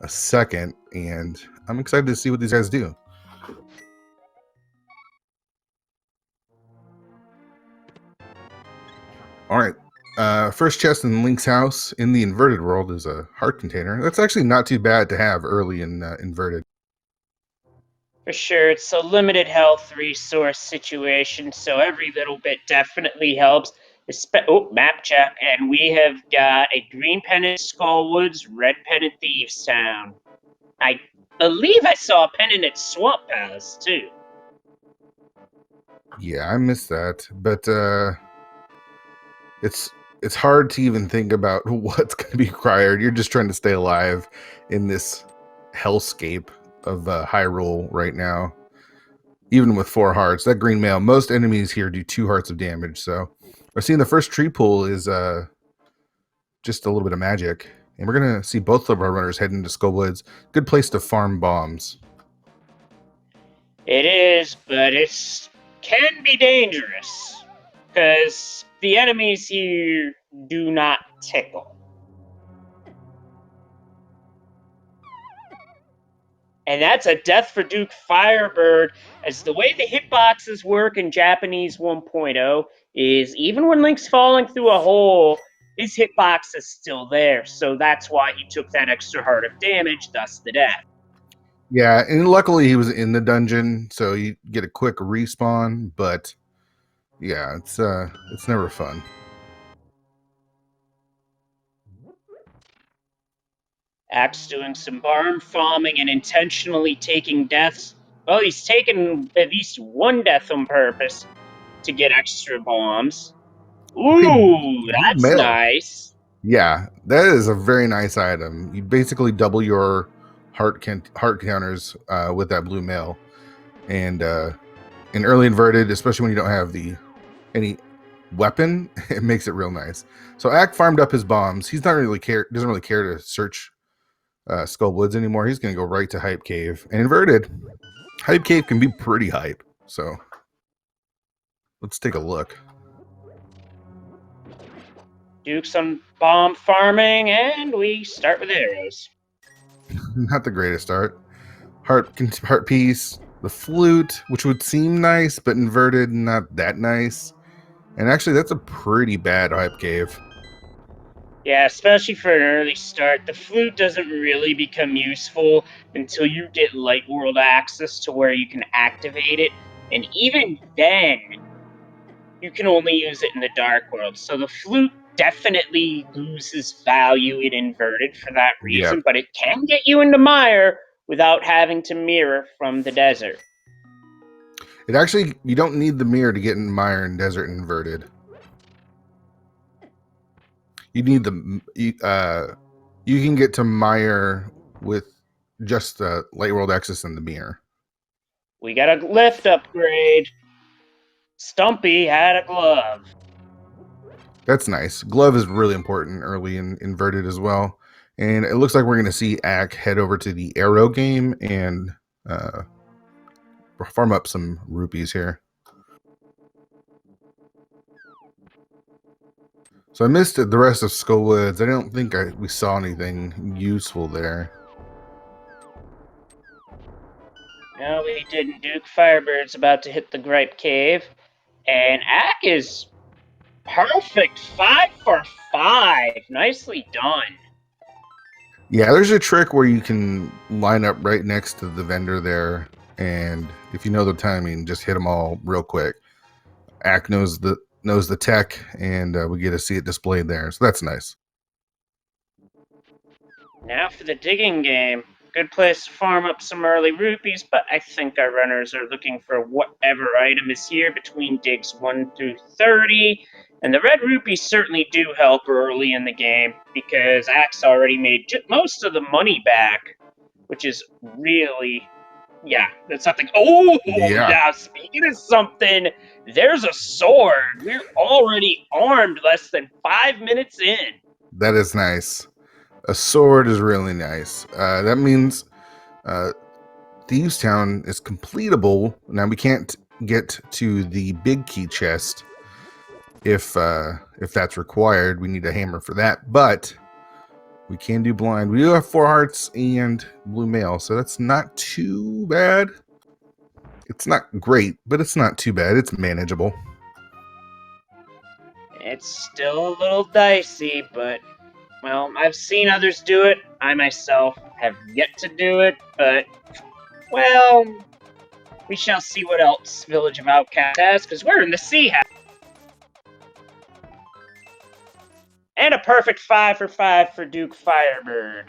a second, and I'm excited to see what these guys do. All right. First chest in Link's house in the inverted world is a heart container. That's actually not too bad to have early in inverted. For sure, it's a limited health resource situation, so every little bit definitely helps. Map check, and we have got a green pennant Skullwoods, red pennant Thieves Town. I believe I saw a pennant at Swamp Palace too. Yeah, I missed that, but it's hard to even think about what's going to be required. You're just trying to stay alive in this hellscape of Hyrule right now. Even with 4 hearts, that green mail, most enemies here do 2 hearts of damage. So we're seeing the first tree pull is just a little bit of magic. And we're going to see both of our runners head into Skullwoods. Good place to farm bombs. It is, but it can be dangerous. Because the enemies here do not tickle. And that's a death for DukeFireBird, as the way the hitboxes work in Japanese 1.0 is even when Link's falling through a hole, his hitbox is still there. So that's why he took that extra heart of damage, thus the death. Yeah, and luckily he was in the dungeon, so you get a quick respawn, but yeah, it's never fun. Axe doing some barn farming and intentionally taking deaths. Well, he's taken at least one death on purpose to get extra bombs. Ooh, that's nice. Yeah, that is a very nice item. You basically double your heart counters with that blue mail, and in early inverted, especially when you don't have any weapon, it makes it real nice. So Ack farmed up his bombs. He's not really doesn't really care to search Skullwoods anymore. He's going to go right to Hype Cave. And inverted, Hype Cave can be pretty hype. So let's take a look. Do some bomb farming, and we start with arrows. Not the greatest start. Heart piece, the flute, which would seem nice, but inverted, not that nice. And actually, that's a pretty bad Hype Cave. Yeah, especially for an early start. The flute doesn't really become useful until you get Light World access to where you can activate it. And even then, you can only use it in the Dark World. So the flute definitely loses value in inverted for that reason, but it can get you into Mire without having to mirror from the desert. It actually, you don't need the mirror to get in Mire and desert inverted. You need you can get to Mire with just the Light World access and the mirror. We got a lift upgrade. Stumpy had a glove. That's nice. Glove is really important early in inverted as well. And it looks like we're going to see Ack head over to the arrow game and farm up some rupees here. So I missed the rest of Skullwoods. I don't think we saw anything useful there. No, we didn't. DukeFireBird's about to hit the Gripe Cave. And Ack is perfect. 5 for 5. Nicely done. Yeah, there's a trick where you can line up right next to the vendor there. And if you know the timing, just hit them all real quick. Ack knows the tech, and we get to see it displayed there. So that's nice. Now for the digging game. Good place to farm up some early rupees, but I think our runners are looking for whatever item is here between digs 1 through 30. And the red rupees certainly do help early in the game, because Axe already made most of the money back, which is really... Yeah, that's something. Oh, yeah. Speaking of something, there's a sword. We're already armed less than 5 minutes in. That is nice. A sword is really nice. That means Thieves Town is completable. Now we can't get to the big key chest if that's required. We need a hammer for that. But We can do blind. We do have 4 hearts and blue mail, so that's not too bad. It's not great, but it's not too bad. It's manageable. It's still a little dicey, but, well, I've seen others do it. I myself have yet to do it, but, well, we shall see what else Village of Outcasts has, because we're in the Sea House. And a perfect 5 for 5 for DukeFireBird.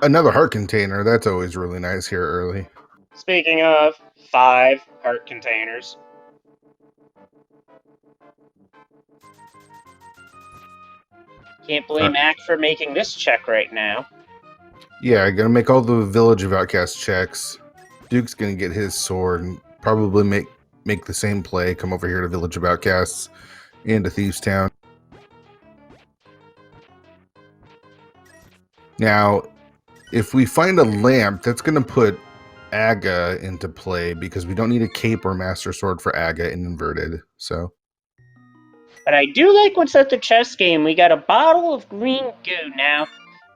Another heart container. That's always really nice here early. Speaking of 5 heart containers. Can't blame Ack for making this check right now. Yeah, gonna make all the Village of Outcasts checks. Duke's gonna get his sword and probably make the same play. Come over here to Village of Outcasts and to Thieves Town. Now, if we find a lamp, that's gonna put Aga into play because we don't need a cape or master sword for Aga in inverted. So, but I do like what's at the chess game. We got a bottle of green goo now.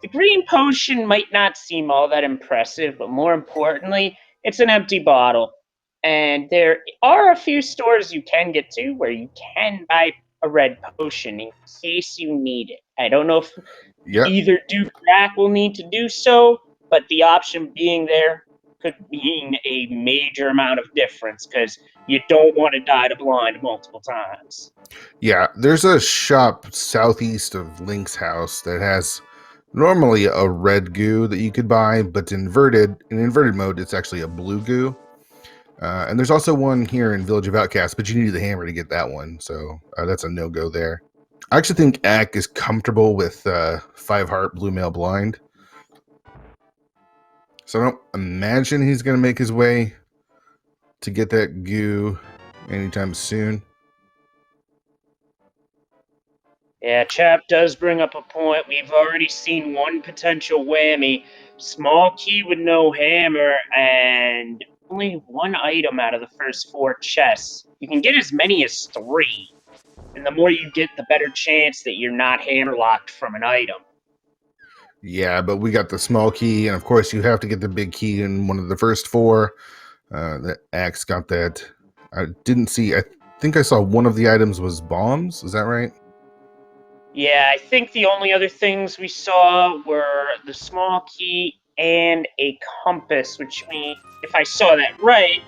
The green potion might not seem all that impressive, but more importantly, it's an empty bottle. And there are a few stores you can get to where you can buy a red potion in case you need it. I don't know if either Duke or Ack will need to do so, but the option being there could mean a major amount of difference because you don't want to die to blind multiple times. Yeah, there's a shop southeast of Link's house that has normally a red goo that you could buy, but in inverted mode, it's actually a blue goo. And there's also one here in Village of Outcasts, but you need the hammer to get that one, so that's a no-go there. I actually think Ack is comfortable with 5 heart blue mail blind. So I don't imagine he's going to make his way to get that goo anytime soon. Yeah, Chap does bring up a point. We've already seen one potential whammy. Small key with no hammer and only 1 item out of the first 4 chests. You can get as many as 3. And the more you get, the better chance that you're not hammer locked from an item. Yeah, but we got the small key, and of course you have to get the big key in one of the first 4. The Axe got that. I didn't see. I think I saw one of the items was bombs. Is that right? Yeah, I think the only other things we saw were the small key and a compass, which means, if I saw that right,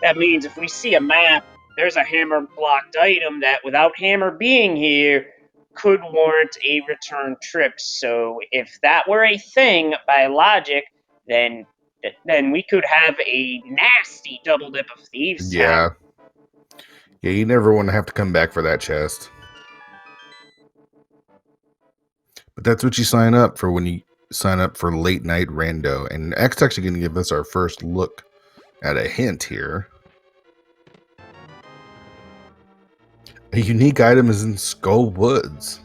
that means if we see a map, there's a hammer blocked item that, without hammer being here, could warrant a return trip. So if that were a thing by logic, then we could have a nasty double dip of Thieves Town. Yeah, you never want to have to come back for that chest. But that's what you sign up for when you sign up for late night rando. And X actually going to give us our first look at a hint here. A unique item is in Skull Woods.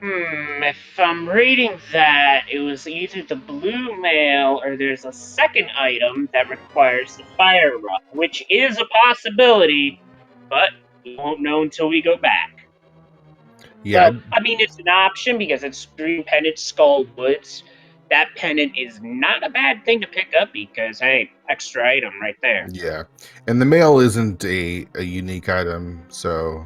If I'm reading that, it was either the blue mail or there's a second item that requires the fire rod, which is a possibility, but we won't know until we go back. Yeah. Well, I mean, it's an option because it's Green Pennant Skull Woods. That pennant is not a bad thing to pick up because, hey, extra item right there. Yeah. And the mail isn't a unique item, so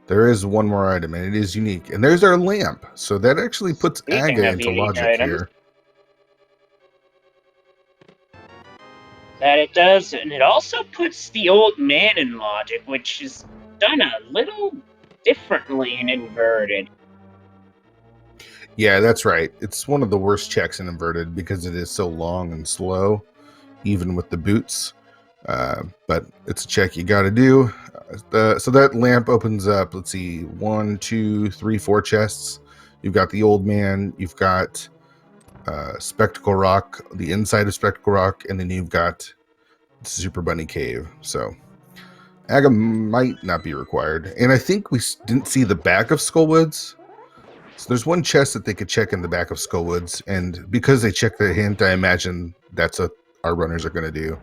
there is one more item, and it is unique. And there's our lamp. So that actually puts Speaking Aga of into unique logic items, here. that it does, and it also puts the old man in logic, which is done a little differently in inverted. Yeah, that's right. It's one of the worst checks in inverted because it is so long and slow, even with the boots. But it's a check you got to do. So that lamp opens up. Let's see, 1, 2, 3, 4 chests. You've got the old man. You've got Spectacle Rock, the inside of Spectacle Rock, and then you've got Super Bunny Cave. So Aga might not be required. And I think we didn't see the back of Skullwoods. So there's one chest that they could check in the back of Skullwoods, and because they checked the hint, I imagine that's what our runners are going to do.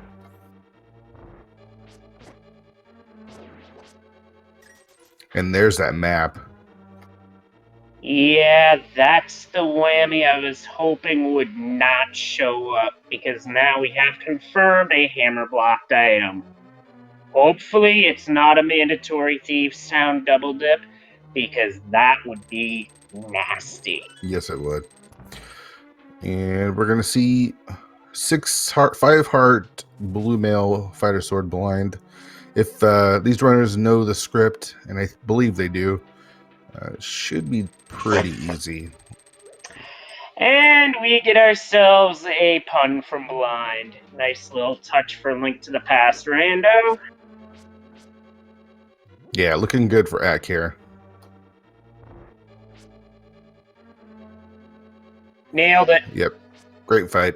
And there's that map. Yeah, that's the whammy I was hoping would not show up, because now we have confirmed a hammer-blocked item. Hopefully it's not a mandatory Thieves' Town double dip, because that would be nasty. Yes, it would. And we're gonna see 5 heart blue male fighter sword blind. If these runners know the script, and I believe they do, it should be pretty easy. And we get ourselves a pun from Blind. Nice little touch for Link to the Past, Rando. Yeah, looking good for Ack here. Nailed it. Yep, great fight.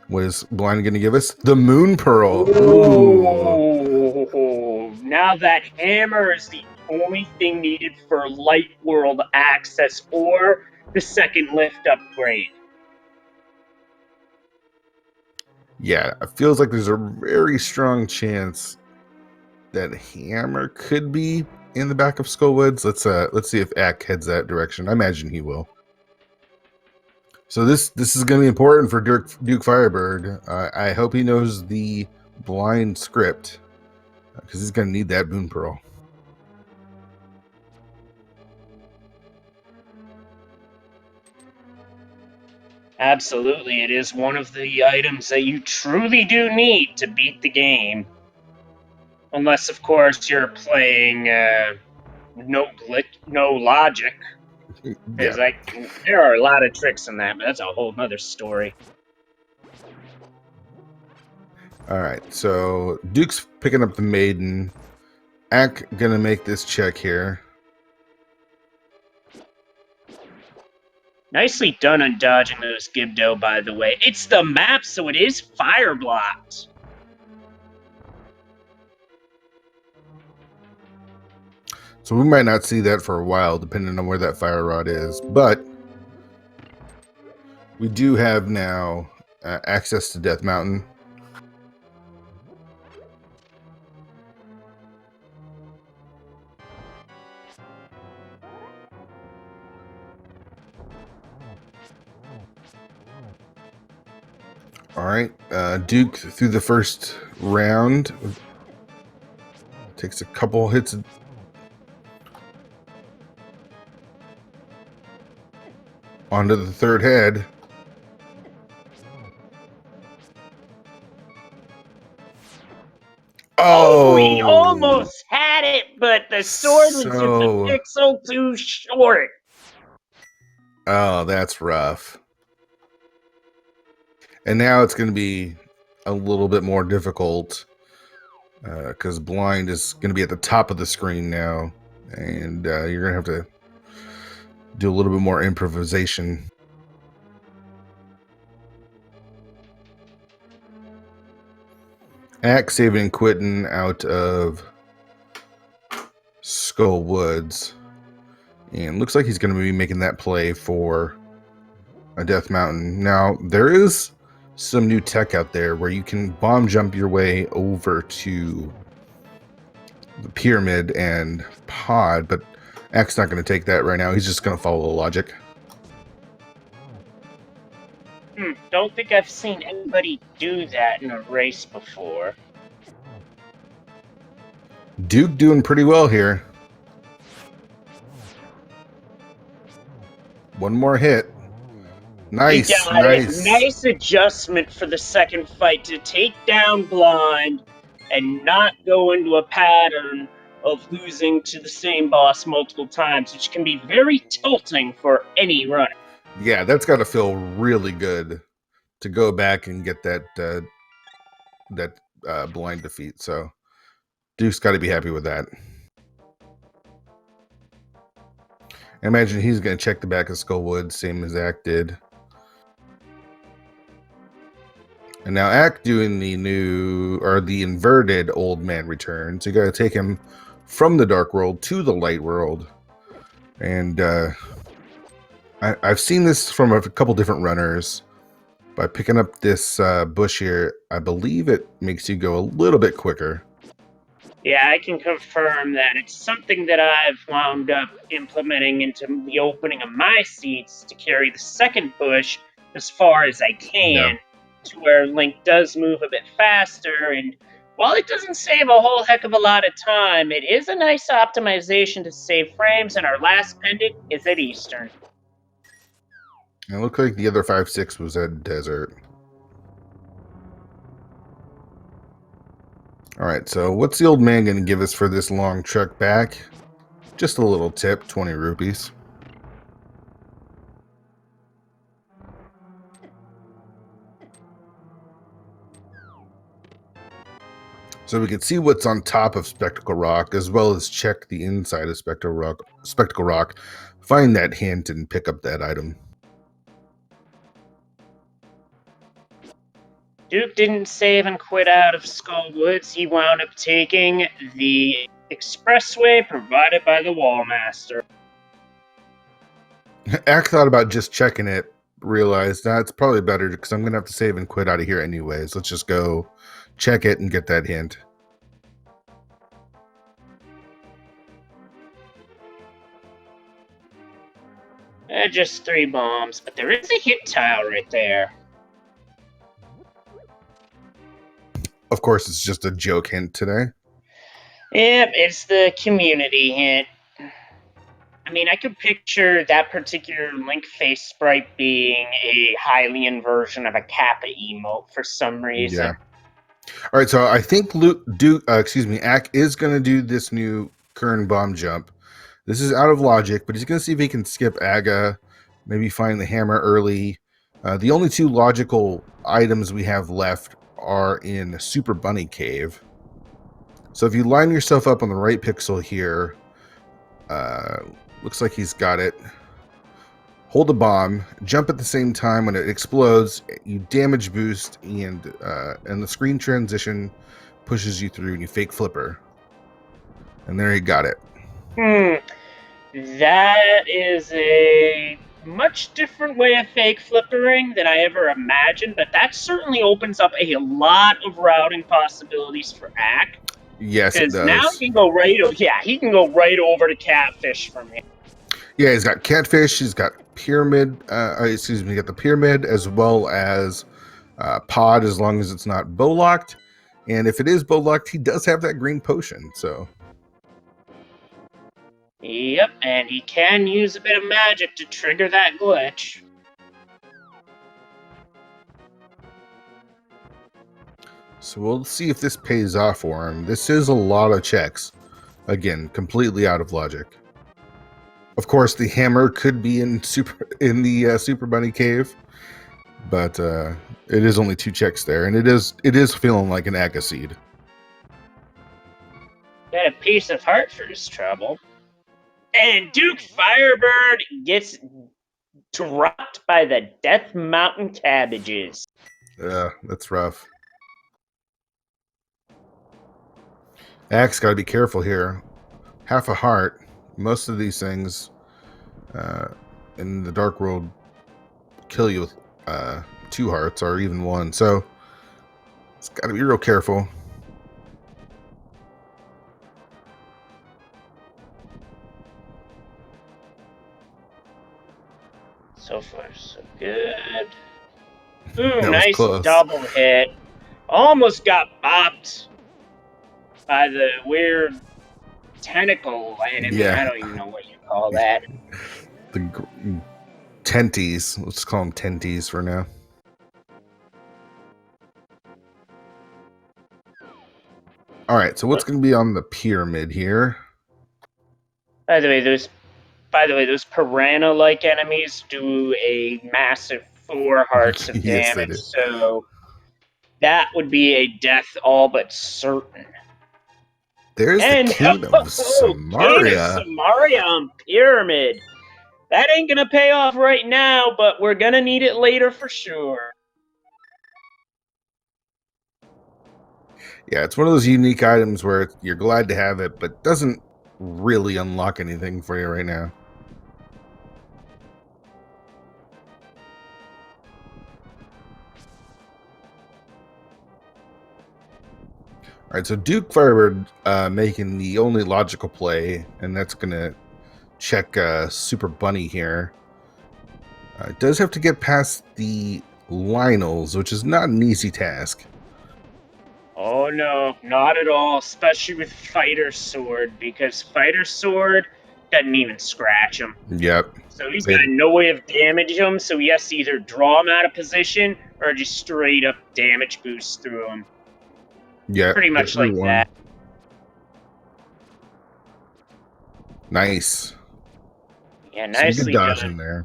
What is Blind going to give us? The Moon Pearl. Ooh. Now that hammer is the only thing needed for Light World access or the second lift upgrade. Yeah, it feels like there's a very strong chance that hammer could be in the back of Skullwoods. Let's see if Ack heads that direction. I imagine he will. So this is going to be important for DukeFireBird. I hope he knows the blind script, because he's going to need that Moon Pearl. Absolutely, it is one of the items that you truly do need to beat the game. Unless, of course, you're playing no logic. Yeah. There are a lot of tricks in that, but that's a whole nother story. All right, so Duke's picking up the maiden. Ack gonna make this check here. Nicely done on dodging those Gibdo, by the way. It's the map, so it is fire blocked. So we might not see that for a while, depending on where that fire rod is. But we do have now access to Death Mountain. All right, Duke through the first round takes a couple hits. Onto the third head. Oh, he almost had it, but the sword was just a pixel too short. Oh, that's rough. And now it's going to be a little bit more difficult, because blind is going to be at the top of the screen now, and you're going to have to do a little bit more improvisation. Ack saving Quitten out of Skull Woods, and looks like he's going to be making that play for a Death Mountain. Now, there is some new tech out there where you can bomb jump your way over to the pyramid and pod, but Ack's not going to take that right now. He's just going to follow the logic. Don't think I've seen anybody do that in a race before. Duke doing pretty well here. One more hit. Nice, nice. Nice adjustment for the second fight to take down blind and not go into a pattern of losing to the same boss multiple times, which can be very tilting for any runner. Yeah, that's got to feel really good to go back and get that blind defeat. So Duke's got to be happy with that. I imagine he's going to check the back of Skullwood, same as Ack did. And now Ack doing the inverted old man return. So you got to take him from the dark world to the light world. And I've seen this from a couple different runners. By picking up this bush here, I believe it makes you go a little bit quicker. Yeah, I can confirm that it's something that I've wound up implementing into the opening of my seats to carry the second push as far as I Yeah. can, to where Link does move a bit faster. And while it doesn't save a whole heck of a lot of time, it is a nice optimization to save frames, and our last pendant is at Eastern. It looked like the other 5-6 was at desert. All right, so what's the old man going to give us for this long trek back? Just a little tip, 20 rupees. So we can see what's on top of Spectacle Rock, as well as check the inside of Spectacle Rock, find that hint, and pick up that item. Duke didn't save and quit out of Skull Woods. He wound up taking the expressway provided by the Wallmaster. Ack thought about just checking it, realized that's probably better because I'm going to have to save and quit out of here anyways. Let's just go check it and get that hint. Just 3 bombs, but there is a hit tile right there. Of course, it's just a joke hint today. Yep, it's the community hint. I mean, I could picture that particular Link face sprite being a Hylian version of a Kappa emote for some reason. Yeah. All right, so I think Ack is going to do this new Kern bomb jump. This is out of logic, but he's going to see if he can skip Aga, maybe find the hammer early. The only 2 logical items we have left are in Super Bunny Cave. So if you line yourself up on the right pixel here, looks like he's got it. Hold the bomb, jump at the same time when it explodes, you damage boost, and the screen transition pushes you through, and you fake flipper. And there you got it. That is a much different way of fake flippering than I ever imagined, but that certainly opens up a lot of routing possibilities for Ack. Yes, it Because now does. he can go right. He can go right over to Catfish from here. Yeah, he's got Catfish, he's got Pyramid, he got the Pyramid as well as Pod, as long as it's not bow locked. And if it is bow locked, he does have that green potion, so. Yep, and he can use a bit of magic to trigger that glitch. So we'll see if this pays off for him. This is a lot of checks. Again, completely out of logic. Of course, the hammer could be in the Super Bunny Cave, but it is only 2 checks there, and it is feeling like an Aga seed. Got a piece of heart for his trouble. And DukeFireBird gets dropped by the Death Mountain Cabbages. Yeah, that's rough. Axe got to be careful here. Half a heart. Most of these things in the Dark World kill you with 2 hearts or even 1. So it's got to be real careful. So far, so good. Ooh, That was nice close. double hit. Almost got bopped by the weird tentacle enemy. Yeah. I don't even know what you call that. The tenties. Let's call them tenties for now. All right, so what's going to be on the pyramid here? By the way, those piranha-like enemies do a massive 4 hearts of Yes, they damage, do. so that would be a death all but certain. There's And the King of Kane of Samaria. Samaria on Pyramid. That ain't gonna pay off right now, but we're gonna need it later for sure. Yeah, it's one of those unique items where you're glad to have it, but doesn't really unlock anything for you right now. All right, so DukeFireBird making the only logical play, and that's going to check Super Bunny here. It does have to get past the Lionels, which is not an easy task. Oh no, not at all, especially with Fighter Sword, because Fighter Sword doesn't even scratch him. Yep. So he's got no way of damaging him, so he has to either draw him out of position or just straight up damage boost through him. Yeah, Pretty get much through like one. that. Nice. Yeah, Some good nicely dodge done. in there.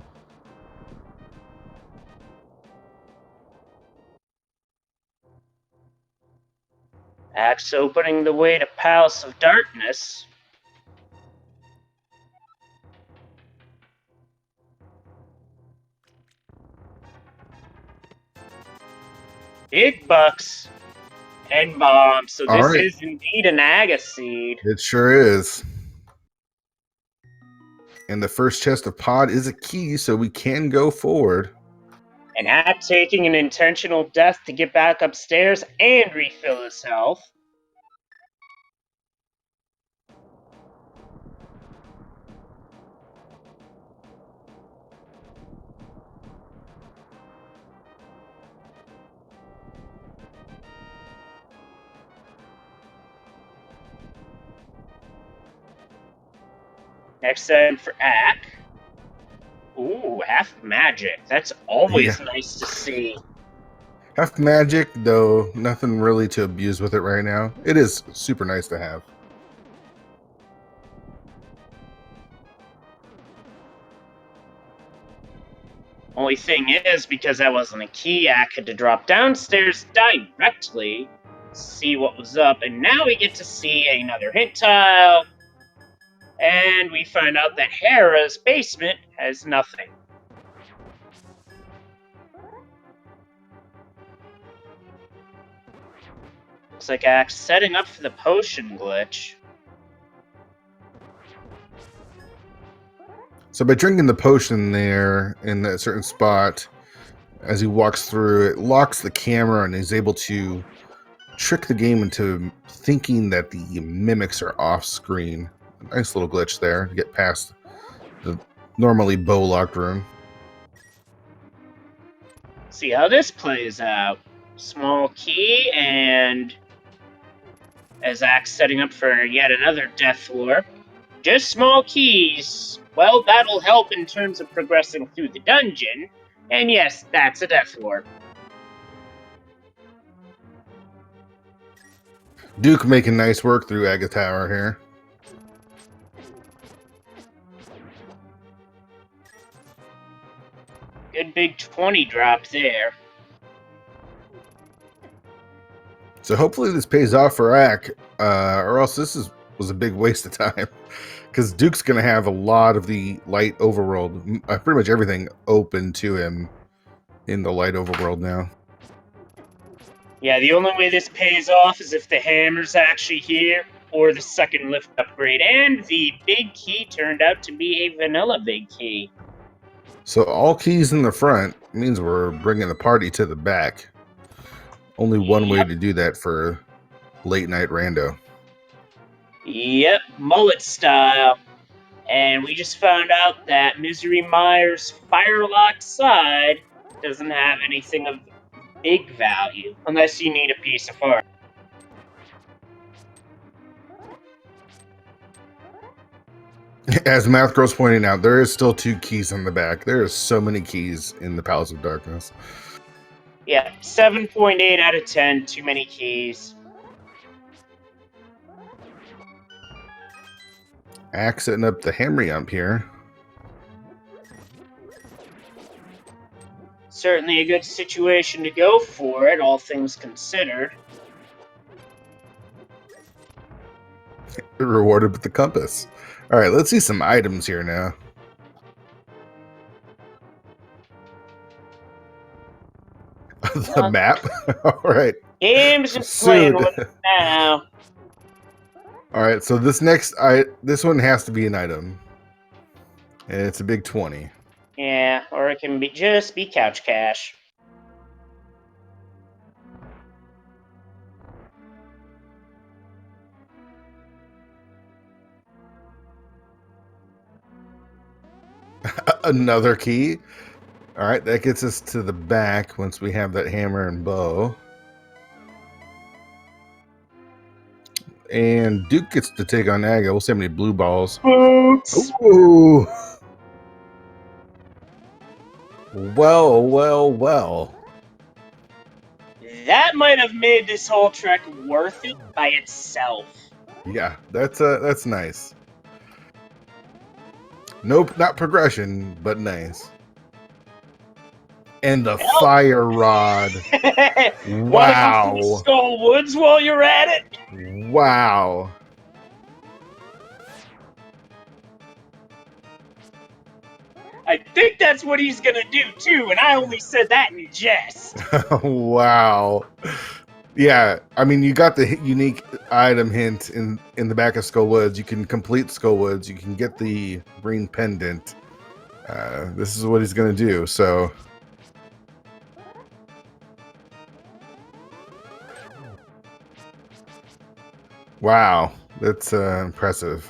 Axe opening the way to Palace of Darkness. Big bucks and bombs. So All this right. is indeed an Agaseed. It sure is. And the first chest of pod is a key, so we can go forward. And Ack taking an intentional death to get back upstairs and refill his health. Next item for Ack. Ooh, half magic. That's always nice to see. Half magic, though nothing really to abuse with it right now. It is super nice to have. Only thing is, because that wasn't a key, Ack had to drop downstairs directly, see what was up, and now we get to see another hint tile. And we find out that Hera's basement has nothing. Looks like Axe setting up for the potion glitch. So by drinking the potion there in that certain spot, as he walks through, it locks the camera and is able to trick the game into thinking that the mimics are off screen. Nice little glitch there to get past the normally bow locked room. See how this plays out. Small key, and as Axe setting up for yet another death warp. Just small keys. Well, that'll help in terms of progressing through the dungeon. And yes, that's a death warp. Duke making nice work through Acktheboker here. Good big 20 drop there. So hopefully this pays off for Ack, or else was a big waste of time. Because Duke's going to have a lot of the light overworld, pretty much everything open to him in the light overworld now. Yeah, the only way this pays off is if the hammer's actually here, or the second lift upgrade. And the big key turned out to be a vanilla big key. So all keys in the front means we're bringing the party to the back. Only one way to do that for late night rando. Yep, mullet style. And we just found out that Misery Myers' Firelock side doesn't have anything of big value, unless you need a piece of art. As Math Girl's pointing out, there is still 2 keys on the back. There are so many keys in the Palace of Darkness. Yeah, 7.8 out of 10, too many keys. Axe setting up the hammer jump here. Certainly a good situation to go for it, all things considered. Rewarded with the compass. All right, let's see some items here now. The map. All right. Game's just playing with it now. All right, so this this one has to be an item. And it's a big 20. Yeah, or it can just be couch cash. Another key. All right, that gets us to the back once we have that hammer and bow. And Duke gets to take on Aga. We'll see how many blue balls. Boots. Ooh. Well, well, well. That might have made this whole trek worth it by itself. Yeah, that's nice. Nope, not progression, but nice. And the fire rod. Want to go through Wow. Skull Woods while you're at it? Wow. I think that's what he's gonna do too, and I only said that in jest. Wow. Yeah, I mean, you got the unique item hint in the back of Skull Woods. You can complete Skull Woods. You can get the green pendant. This is what he's going to do. So, wow, that's impressive.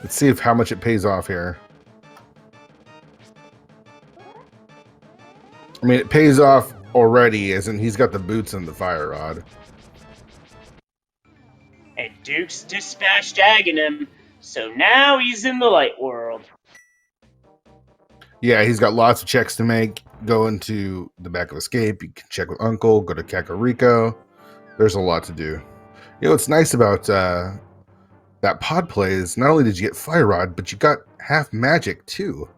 Let's see how much it pays off here. I mean, it pays off already, as in he's got the boots and the fire rod. And Duke's dispatched Aghanim, so now he's in the light world. Yeah, he's got lots of checks to make. Go into the back of Escape. You can check with Uncle. Go to Kakariko. There's a lot to do. You know what's nice about that pod play is not only did you get Fire Rod, but you got half magic too.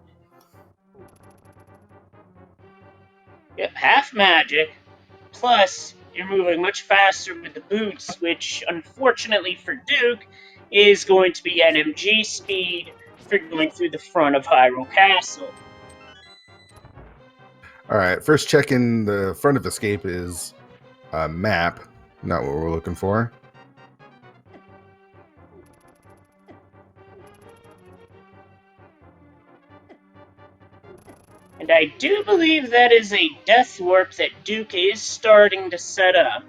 Yep, half magic. Plus, you're moving much faster with the boots, which, unfortunately for Duke, is going to be NMG speed for going through the front of Hyrule Castle. All right, first check in the front of Escape is a map. Not what we're looking for. And I do believe that is a death warp that Duke is starting to set up.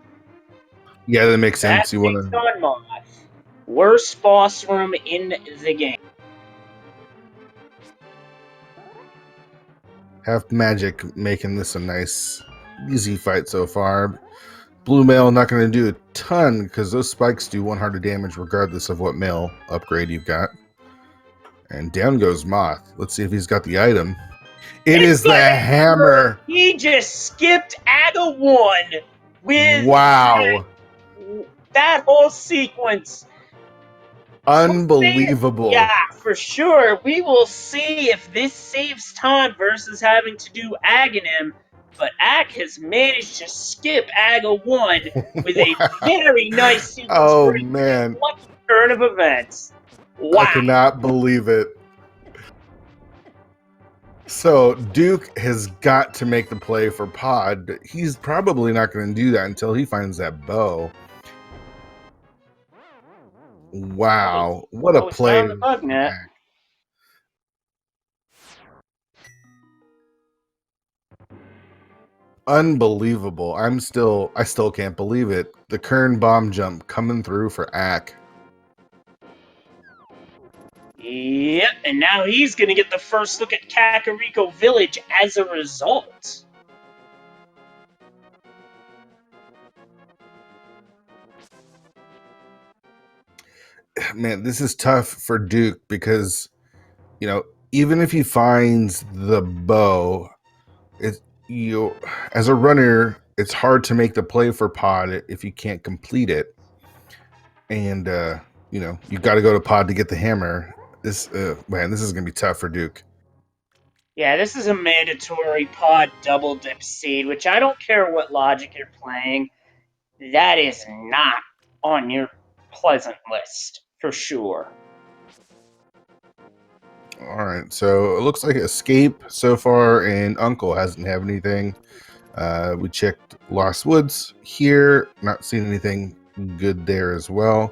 Yeah, that makes sense. That's You want to on Moth. Worst boss room in the game. have magic, making this a nice, easy fight so far. Blue mail not going to do a ton because those spikes do 100 damage regardless of what mail upgrade you've got. And down goes Moth. Let's see if he's got the item. It is the hammer. He just skipped Aga 1 with Wow. that whole sequence. Unbelievable. Yeah, for sure. We will see if this saves time versus having to do Aghanim. But Ack has managed to skip Aga 1 with a very nice sequence. Oh, man. What turn of events. Wow. I cannot believe it. So Duke has got to make the play for Pod. He's probably not going to do that until he finds that bow. Wow, what a play! On the bug net. Unbelievable. I still can't believe it. The Kern bomb jump coming through for Ack. Yep, and now he's going to get the first look at Kakariko Village as a result. Man, this is tough for Duke because, you know, even if he finds the bow, as a runner, it's hard to make the play for Pod if you can't complete it. And you know, you got to go to Pod to get the hammer. This is gonna be tough for Duke. Yeah, this is a mandatory Pod double dip seed, which I don't care what logic you're playing. That is not on your pleasant list for sure. All right, so it looks like Escape so far, and Uncle hasn't have anything. We checked Lost Woods here, not seeing anything good there as well.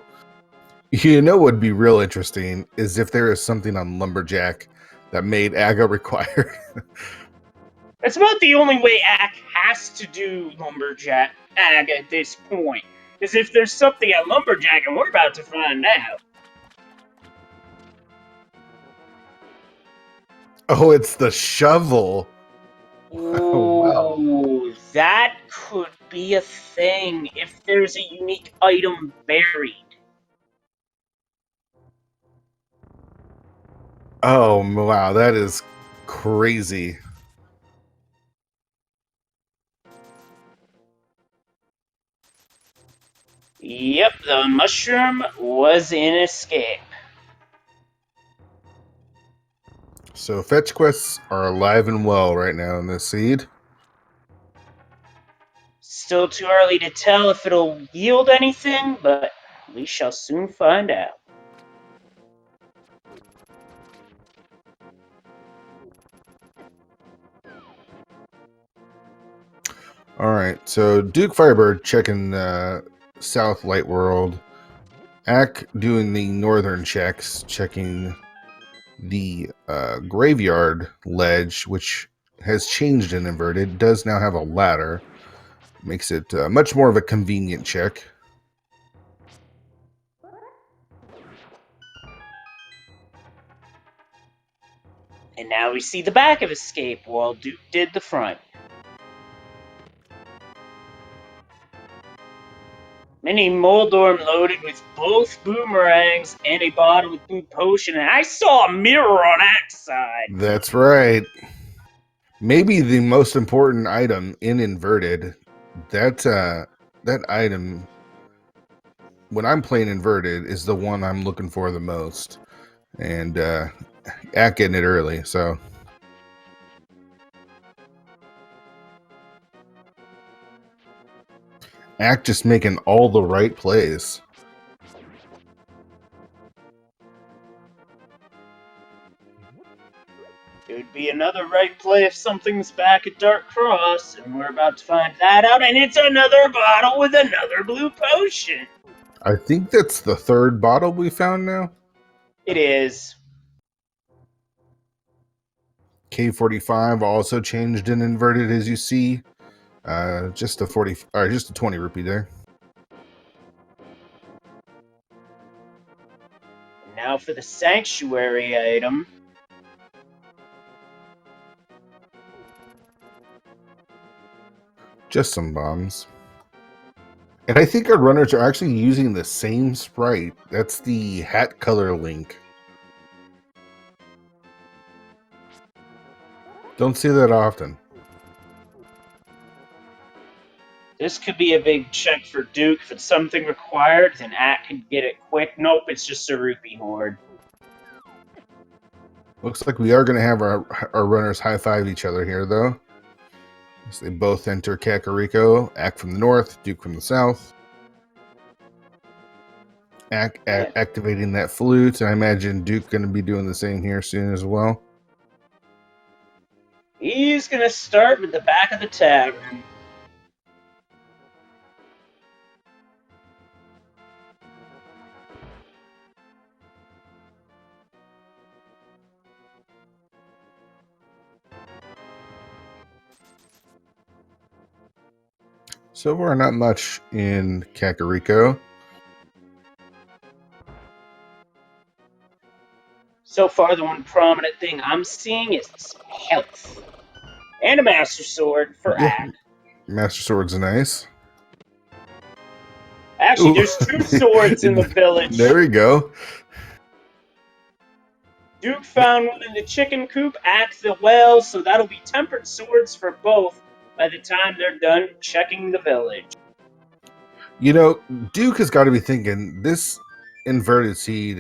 You know what would be real interesting is if there is something on Lumberjack that made Aga required. That's about the only way Ack has to do Lumberjack Aga at this point. Because if there's something at Lumberjack, and we're about to find out. Oh, it's the shovel. Oh, wow. Ooh, that could be a thing if there's a unique item buried. Oh, wow. That is crazy. Yep, the mushroom was an escape. So fetch quests are alive and well right now in this seed. Still too early to tell if it'll yield anything, but we shall soon find out. All right. So DukeFireBird checking South Light World. Ack doing the northern checks, checking the graveyard ledge, which has changed in inverted. Does now have a ladder. Makes it much more of a convenient check. And now we see the back of Escape while Duke did the front. Mini Moldorm loaded with both boomerangs and a bottle of blue potion, and I saw a mirror on Axe side. That's right. Maybe the most important item in inverted. That item, when I'm playing inverted, is the one I'm looking for the most. And Ack getting it early, so Ack just making all the right plays. It would be another right play if something's back at Dark Cross, and we're about to find that out, and it's another bottle with another blue potion. I think that's the third bottle we found now. It is. K45 also changed in inverted, as you see. Just a 40, or just a 20 rupee there. And now for the Sanctuary item. Just some bombs. And I think our runners are actually using the same sprite. That's the hat color link. Don't see that often. This could be a big check for Duke. If it's something required, then Ack can get it quick. Nope, it's just a rupee horde. Looks like we are going to have our runners high-five each other here, though. As they both enter Kakariko. Ack from the north, Duke from the south. Ack activating that flute. I imagine Duke going to be doing the same here soon as well. He's gonna start with the back of the tavern. So far, not much in Kakariko. So far, the one prominent thing I'm seeing is health. And a Master Sword for Ack. Master Sword's nice. Actually, Ooh. there's two swords in the village. There we go. Duke found one in the chicken coop, Ack the well, so that'll be tempered swords for both by the time they're done checking the village. You know, Duke has got to be thinking this inverted seed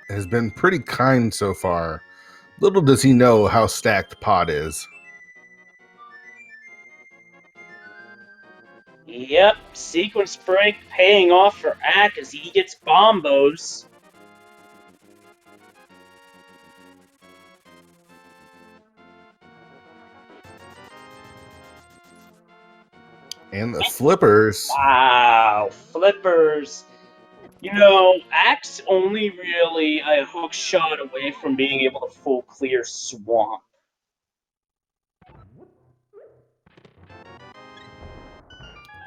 has been pretty kind so far. Little does he know how stacked Pot is. Yep, sequence break paying off for Ack as he gets bombos. And the flippers. Wow, flippers. You know, Ack's only really a hook shot away from being able to full clear Swamp.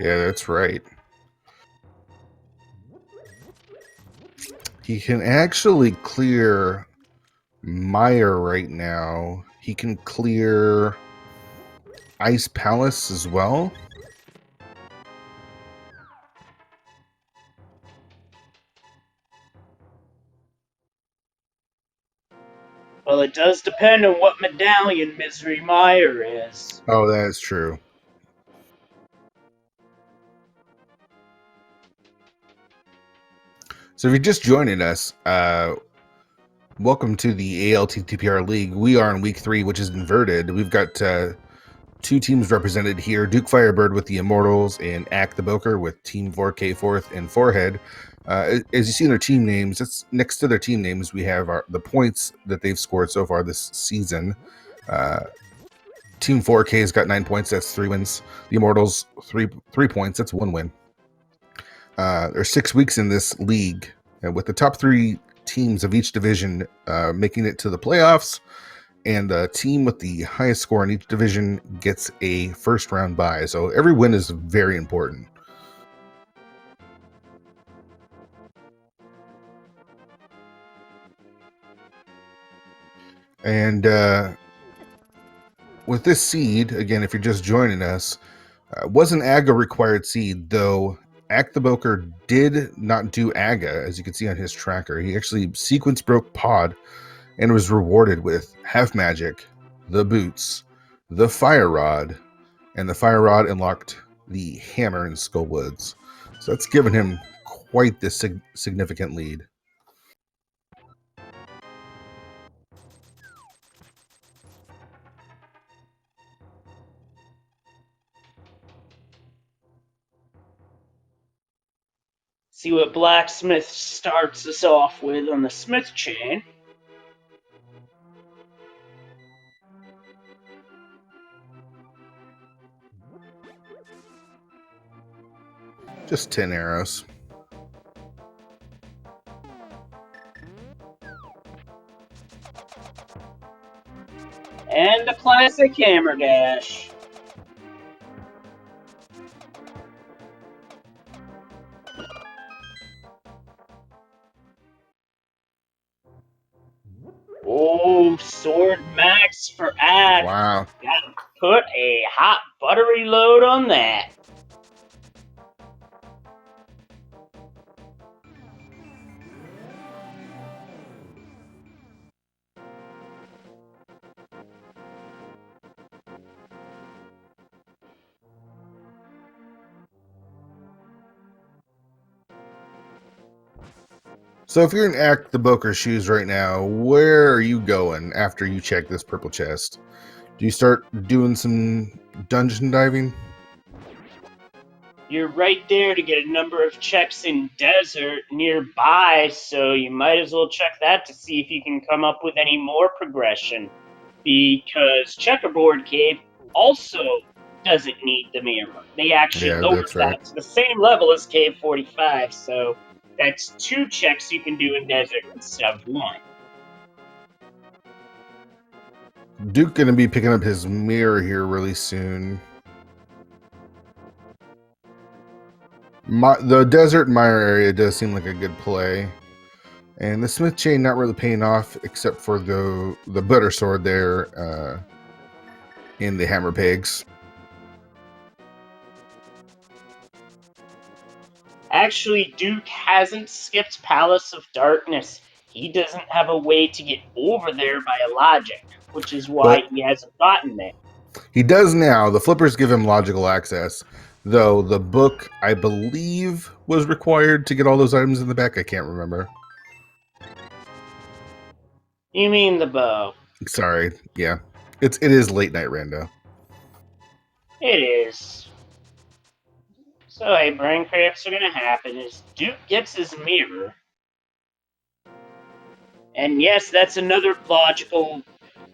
Yeah, that's right. He can actually clear Meyer right now He can clear Ice Palace as well. Well, it does depend on what medallion Misery Mire is. Oh, that is true. So if you're just joining us, welcome to the ALTTPR League. We are in week 3, which is inverted. We've got 2 teams represented here: DukeFireBird with the Immortals and Acktheboker with Team 4K Fourth and Forehead. As you see in their team names, that's next to their team names, we have the points that they've scored so far this season. Team 4K has got 9 points. That's 3 wins. The Immortals, 3 points. That's 1 win. There's 6 weeks in this league, and with the top 3 teams of each division making it to the playoffs, and the team with the highest score in each division gets a first round bye. So every win is very important. And with this seed, again, if you're just joining us, wasn't AGA required seed, though Acktheboker did not do AGA, as you can see on his tracker. He actually sequence broke pod and was rewarded with Half Magic, the Boots, the Fire Rod, and the Fire Rod unlocked the Hammer in Skullwoods. So that's given him quite the significant lead. See what Blacksmith starts us off with on the Smith chain. Just 10 arrows. And the classic Hammer Dash. Oh, Sword Max for Axe. Wow. Gotta put a hot buttery load on that. So if you're in Acktheboker's shoes right now, where are you going after you check this purple chest? Do you start doing some dungeon diving? You're right there to get a number of checks in desert nearby, so you might as well check that to see if you can come up with any more progression. Because Checkerboard Cave also doesn't need the mirror. They actually lowered that to the same level as Cave 45, so that's 2 checks you can do in desert instead of 1. Duke gonna be picking up his mirror here really soon. The desert mire area does seem like a good play, and the Smith chain not really paying off except for the butter sword there in the hammer pegs. Actually, Duke hasn't skipped Palace of Darkness. He doesn't have a way to get over there by logic, which is why he hasn't gotten there. He does now. The flippers give him logical access, though the book, I believe, was required to get all those items in the back. I can't remember. You mean the bow? Sorry. Yeah. It is late night rando. It is. So, hey, brain cramps are gonna happen as Duke gets his mirror. And yes, that's another logical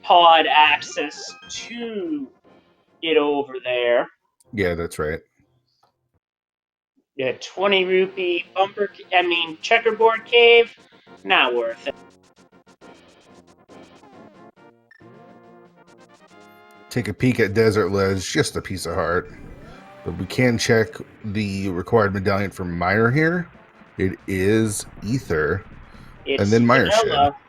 pod access to get over there. Yeah, that's right. The 20 rupee checkerboard cave, not worth it. Take a peek at Desert Ledge, just a piece of heart. But we can check the required medallion for Mire here. It is Ether. It's and then Mire vanilla. Shed.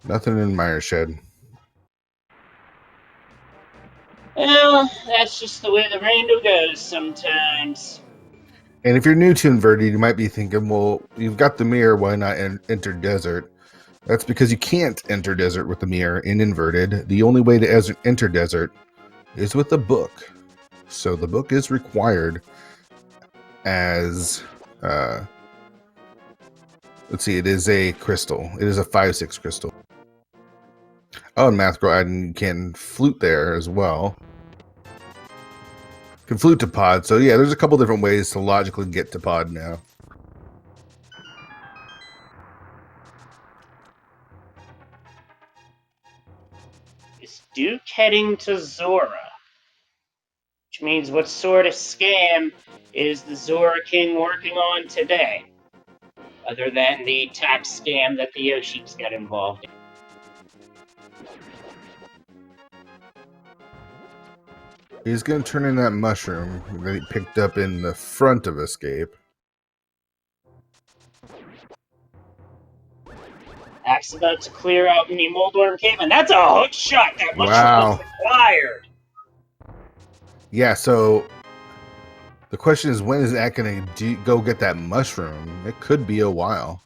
Nothing in Mire Shed. Well, that's just the way the rando goes sometimes. And if you're new to Inverted, you might be thinking, well, you've got the mirror, why not enter Desert? That's because you can't enter Desert with the mirror in Inverted. The only way to enter Desert is with a book. So the book is required as, let's see, it is a crystal. It is a 5/6 crystal. Oh, and Math Girl, and you can flute there as well. You can flute to pod. So yeah, there's a couple different ways to logically get to pod now. Is Duke heading to Zora? Which means what sort of scam is the Zora King working on today? Other than the tax scam that the Yoshis got involved in. He's going to turn in that mushroom that he picked up in the front of Escape. Axe about to clear out the Moldworm Cave, and that's a hook shot! That mushroom was required! Yeah, so the question is, when is Ack going to go get that mushroom? It could be a while.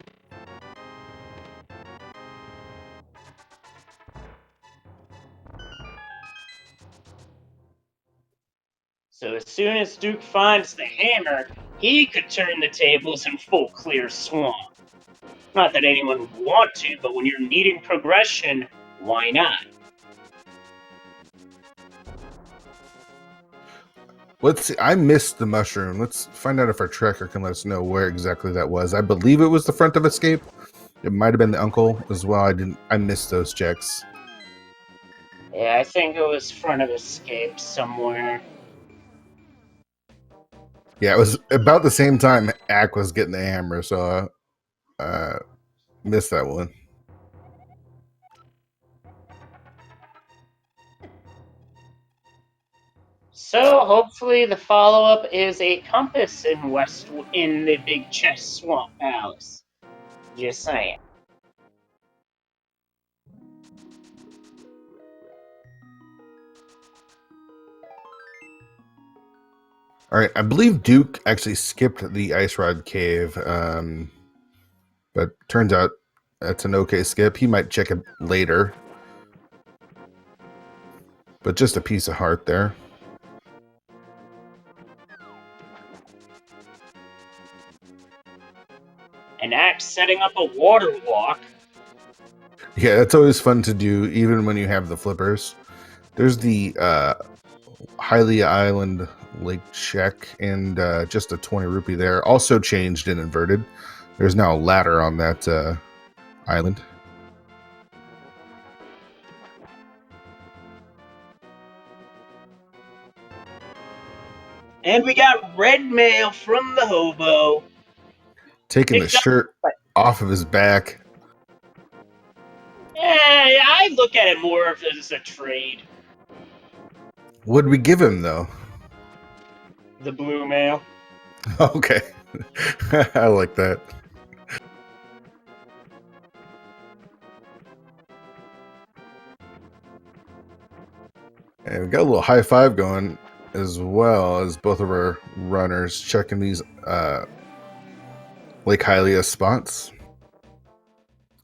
So as soon as Duke finds the hammer, he could turn the tables in full clear swamp. Not that anyone would want to, but when you're needing progression, why not? Let's see. I missed the mushroom. Let's find out if our tracker can let us know where exactly that was. I believe it was the front of Escape. It might have been the uncle as well. I missed those checks. Yeah, I think it was front of Escape somewhere. Yeah, it was about the same time Ack was getting the hammer, so missed that one. So hopefully the follow-up is a compass in the Big Chest Swamp Palace. Just saying. All right, I believe Duke actually skipped the Ice Rod Cave, but turns out that's an okay skip. He might check it later. But just a piece of heart there. And Axe setting up a water walk. Yeah, that's always fun to do, even when you have the flippers. There's the Hylia Island Lake check and just a 20 rupee there. Also changed in Inverted. There's now a ladder on that island. And we got red mail from the hobo. Taking the shirt off of his back. I look at it more as a trade. What'd we give him, though? The blue mail. Okay. I like that. And we got a little high five going, as well as both of our runners checking these Lake Hylia spots.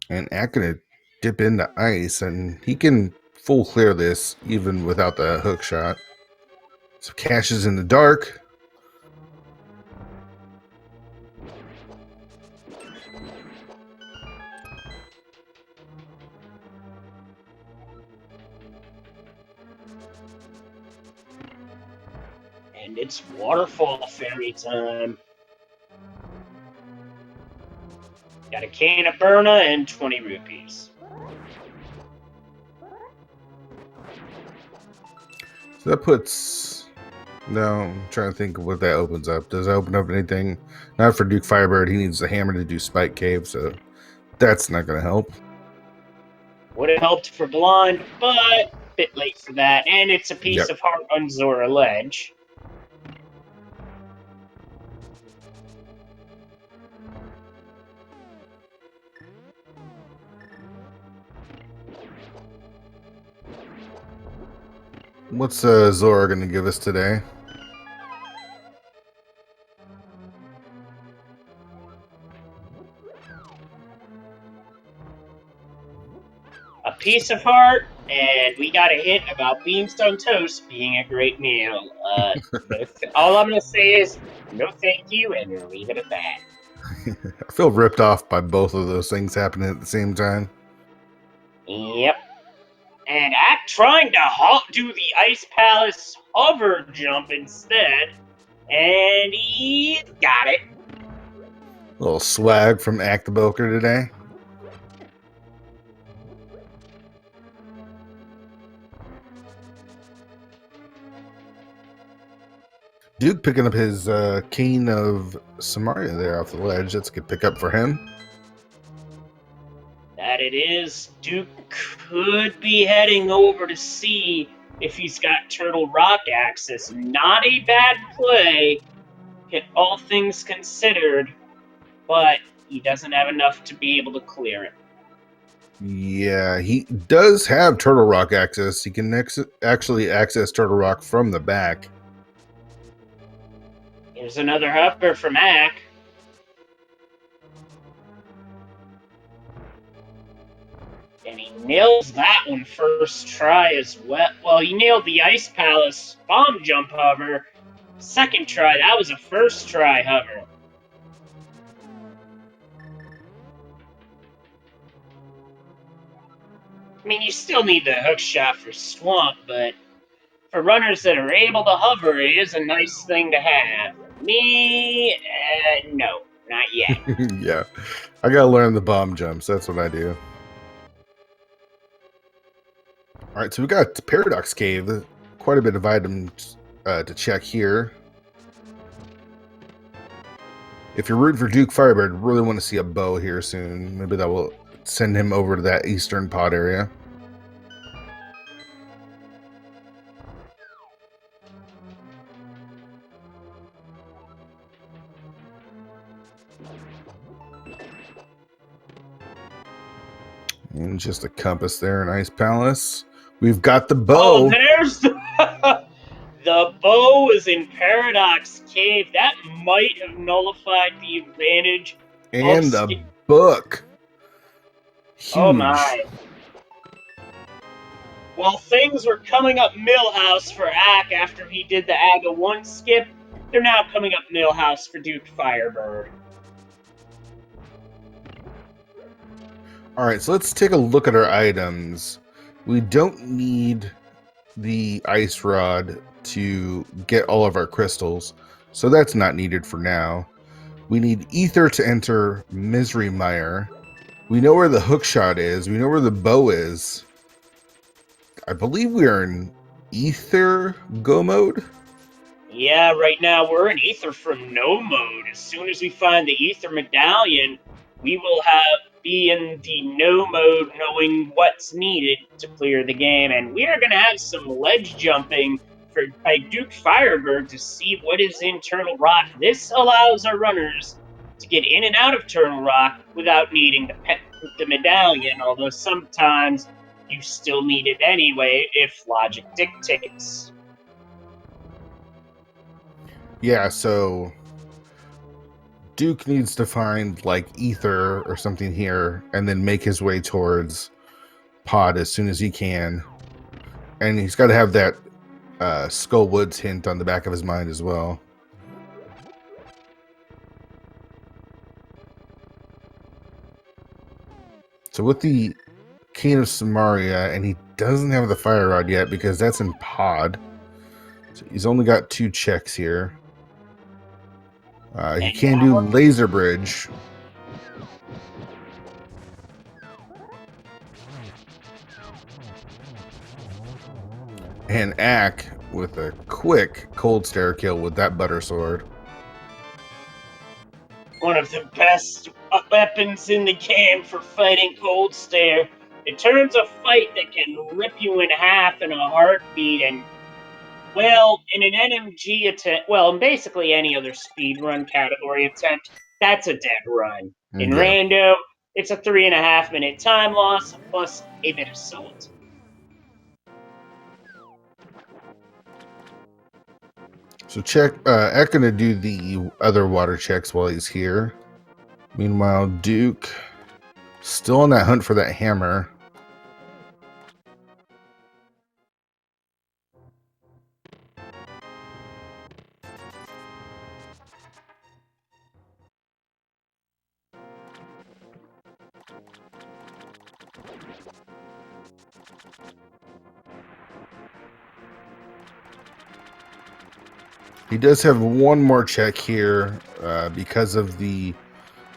And Ack gonna dip into ice, and he can full clear this even without the hook shot. So Cash is in the dark. And it's waterfall fairy time. Got a can of Burna and 20 rupees. So that puts... No, I'm trying to think of what that opens up. Does that open up anything? Not for DukeFireBird. He needs a hammer to do Spike Cave, so that's not going to help. Would have helped for Blonde, but a bit late for that. And it's a piece of heart on Zora Ledge. What's Zora going to give us today? A piece of heart, and we got a hint about beans on toast being a great meal. All I'm gonna say is no, thank you, and leave it at that. I feel ripped off by both of those things happening at the same time. Yep. And Act trying to do the Ice Palace hover jump instead, and he's got it. A little swag from Acktheboker today. Duke picking up his cane of Samaria there off the ledge. That's a good pickup for him. That it is. Duke could be heading over to see if he's got Turtle Rock access. Not a bad play, all things considered, but he doesn't have enough to be able to clear it. Yeah, he does have Turtle Rock access. He can actually access Turtle Rock from the back. Here's another hover from Ack. And he nails that one first try as well. Well, he nailed the Ice Palace bomb jump hover. Second try, that was a first try hover. I mean, you still need the hook shot for Swamp, but for runners that are able to hover, it is a nice thing to have. Me, no, not yet. Yeah, I gotta learn the bomb jumps. That's what I do. All right, so we got Paradox Cave. Quite a bit of items to check here. If you're rooting for DukeFireBird, really want to see a bow here soon. Maybe that will send him over to that eastern pod area. And just a compass there in Ice Palace. We've got the bow. Oh, there's the bow is in Paradox Cave. That might have nullified the advantage. And a book. Huge. Oh my. While things were coming up Millhouse for Ack after he did the AGA 1 skip, they're now coming up Millhouse for DukeFireBird. Alright, so let's take a look at our items. We don't need the ice rod to get all of our crystals, so that's not needed for now. We need ether to enter Misery Mire. We know where the hookshot is. We know where the bow is. I believe we are in ether go mode. Yeah, right now we're in ether from no mode. As soon as we find the ether medallion, we will be in the no mode, knowing what's needed to clear the game, and we are going to have some ledge jumping by DukeFireBird to see what is in Turtle Rock. This allows our runners to get in and out of Turtle Rock without needing the medallion, although sometimes you still need it anyway if logic dictates. Yeah, so Duke needs to find like ether or something here and then make his way towards pod as soon as he can. And he's got to have that Skull Woods hint on the back of his mind as well. So with the Cane of Samaria, and he doesn't have the Fire Rod yet because that's in pod. So he's only got 2 checks here. He can do Laser Bridge. And Ack with a quick Cold Stare kill with that Butter Sword. One of the best weapons in the game for fighting Cold Stare. It turns a fight that can rip you in half in a heartbeat, and, well, in an NMG attempt, well, in basically any other speedrun category attempt, that's a dead run. In Rando, it's a 3.5 minute time loss plus a bit of salt. So Eck gonna do the other water checks while he's here. Meanwhile, Duke still on that hunt for that hammer. He does have one more check here because of the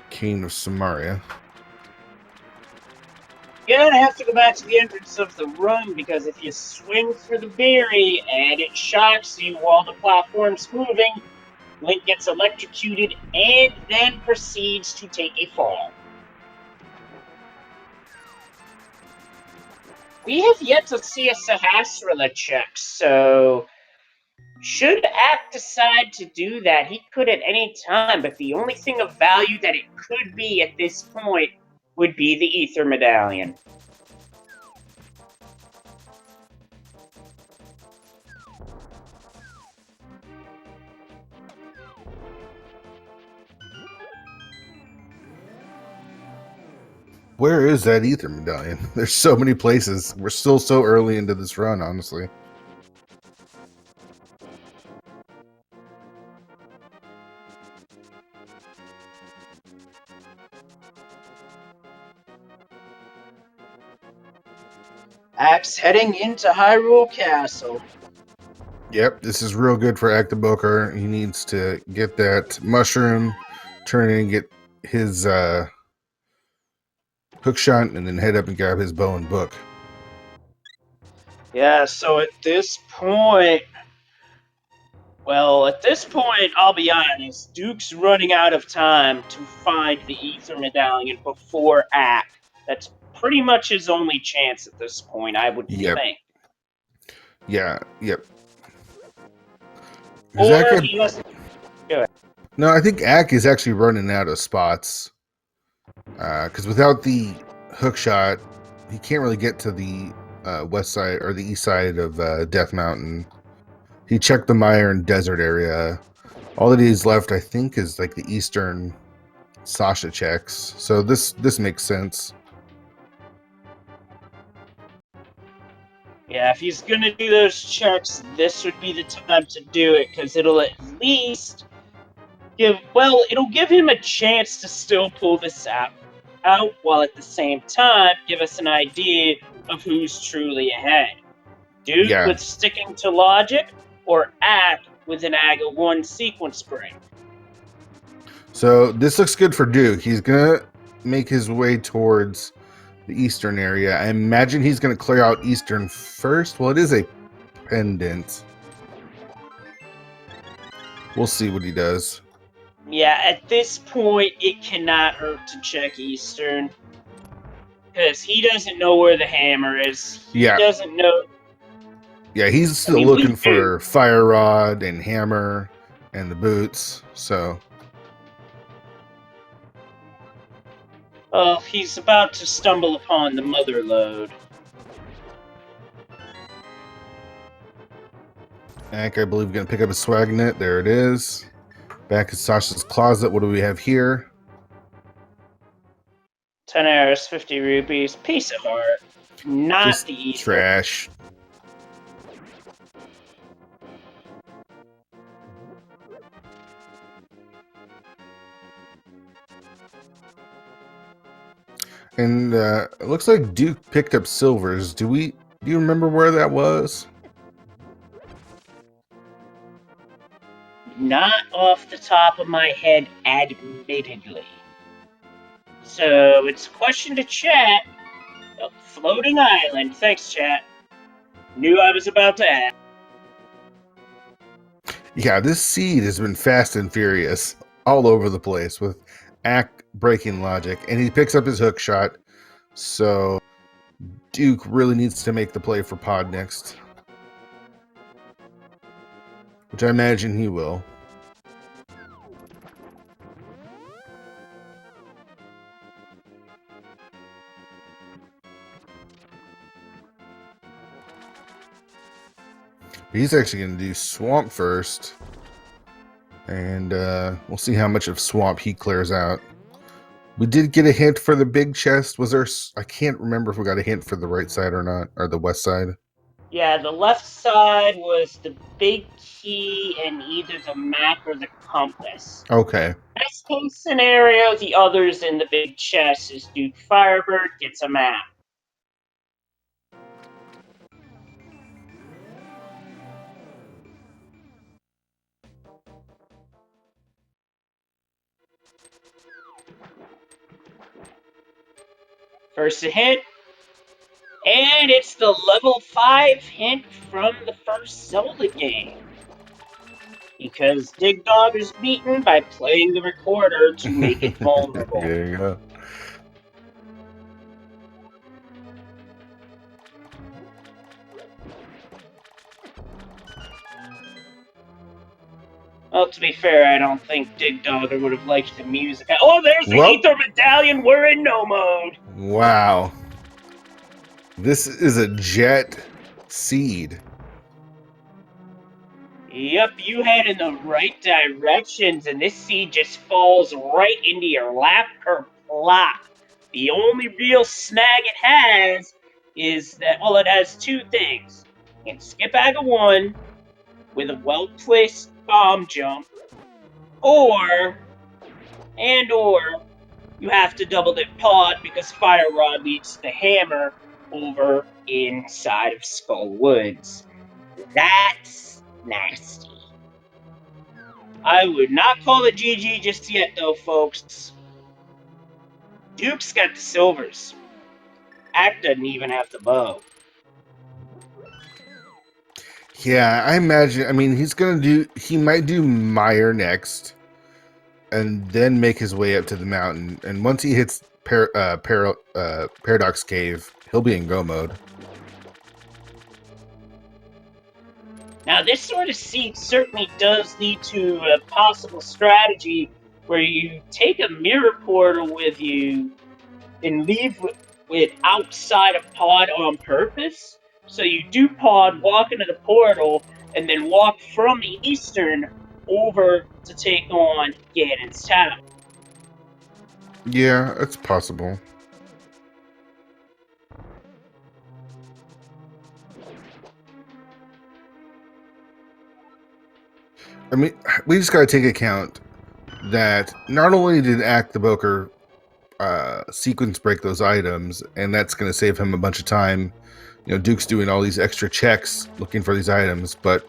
Cane of Samaria. You're gonna have to go back to the entrance of the room, because if you swing for the berry and it shocks you while the platform's moving, Link gets electrocuted and then proceeds to take a fall. We have yet to see a Sahasrara check, so should Ack decide to do that, he could at any time, but the only thing of value that it could be at this point would be the Ether Medallion. Where is that Ether Medallion? There's so many places. We're still so early into this run, honestly. Ack's heading into Hyrule Castle. Yep, this is real good for Acktheboker. He needs to get that mushroom, turn in and get his hook shot, and then head up and grab his bow and book. Yeah, so at this point, I'll be honest, Duke's running out of time to find the Ether Medallion before Ack. That's pretty much his only chance at this point, I would think. Yeah, yep. Or he must... Go ahead. No, I think Ack is actually running out of spots. Because without the hook shot, he can't really get to the west side or the east side of Death Mountain. He checked the Mire and Desert area. All that he's left, I think, is like the eastern Sasha checks. So this makes sense. Yeah, if he's gonna do those checks, this would be the time to do it, because it'll at least it'll give him a chance to still pull this out, while at the same time give us an idea of who's truly ahead. Duke with sticking to logic, or Ack with an AGA 1 sequence break? So this looks good for Duke. He's gonna make his way towards the eastern area. I imagine he's gonna clear out eastern first. Well, it is a pendant. We'll see what he does. Yeah, at this point, it cannot hurt to check eastern, because he doesn't know where the hammer is. He doesn't know. Yeah, he's still looking for Fire Rod and Hammer and the boots, so... Oh, he's about to stumble upon the mother lode. Ack, I believe, going to pick up a swag net. There it is. Back in Sasha's closet. What do we have here? 10 arrows, 50 rupees, piece of art. Not just the ether. Trash. And it looks like Duke picked up silvers. Do you remember where that was? Not off the top of my head, admittedly. So it's a question to chat. A floating island. Thanks, chat. Knew I was about to ask. Yeah, this seed has been fast and furious all over the place with Ack breaking logic, and he picks up his hook shot. So Duke really needs to make the play for Pod next, which I imagine he will. He's actually going to do Swamp first. And we'll see how much of swamp he clears out. We did get a hint for the big chest. Was there? I can't remember if we got a hint for the right side or not, or the west side. Yeah, the left side was the big key and either the map or the compass. Okay. Best case scenario, the others in the big chest is DukeFireBird gets a map. First a hint, and it's the level 5 hint from the first Zelda game. Because Dig Dog is beaten by playing the recorder to make it vulnerable. There you go. Well, to be fair, I don't think Dig Dog would have liked the music. Oh, there's the Well, Ether Medallion! We're in no mode! wow. This is a jet seed. Yep, you head in the right directions, and this seed just falls right into your lap or plop. The only real snag it has is that, well, it has two things. You can skip bag of one with a well-placed bomb jump, or you have to double dip pod because Fire Rod leads the hammer over inside of Skull Woods. That's nasty. I would not call it GG just yet, though, folks. Duke's got the silvers. Ack doesn't even have the bow. Yeah, I imagine. I mean, he might do Meyer next, and then make his way up to the mountain. And once he hits Paradox Cave, he'll be in go mode. Now, this sort of seed certainly does lead to a possible strategy where you take a mirror portal with you and leave it outside of pod on purpose. So you do pod, walk into the portal, and then walk from the eastern over to take on Ganon's town. Yeah, it's possible. I mean, we just got to take account that not only did Acktheboker sequence break those items, and that's going to save him a bunch of time. You know, Duke's doing all these extra checks looking for these items, but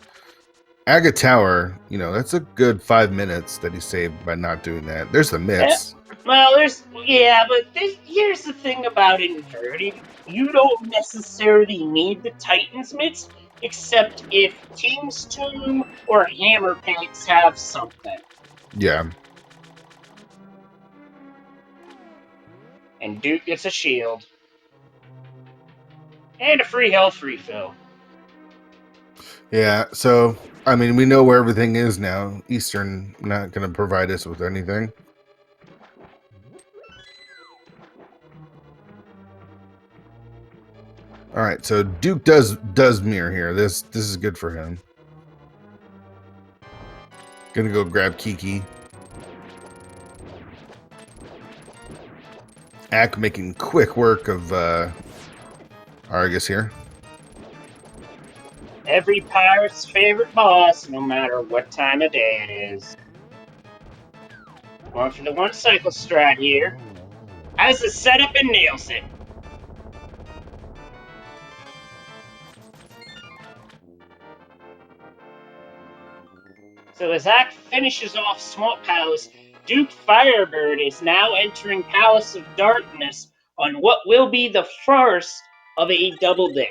Agate Tower, you know, that's a good 5 minutes that he saved by not doing that. There's the myths. Well, but here's the thing about inverted. You don't necessarily need the Titan's mitts, except if King's Tomb or Hammer Pants have something. Yeah. And Duke gets a shield. And a free health refill. Yeah, so, I mean, we know where everything is now. Eastern not going to provide us with anything. All right, so Duke does mirror here. This is good for him. Gonna go grab Kiki. Ack making quick work of Argus here. Every pirate's favorite boss, no matter what time of day it is. Going for the one cycle strat here. Has the setup and nails it. So as Ack finishes off Swamp Palace, DukeFireBird is now entering Palace of Darkness on what will be the first of a double dip.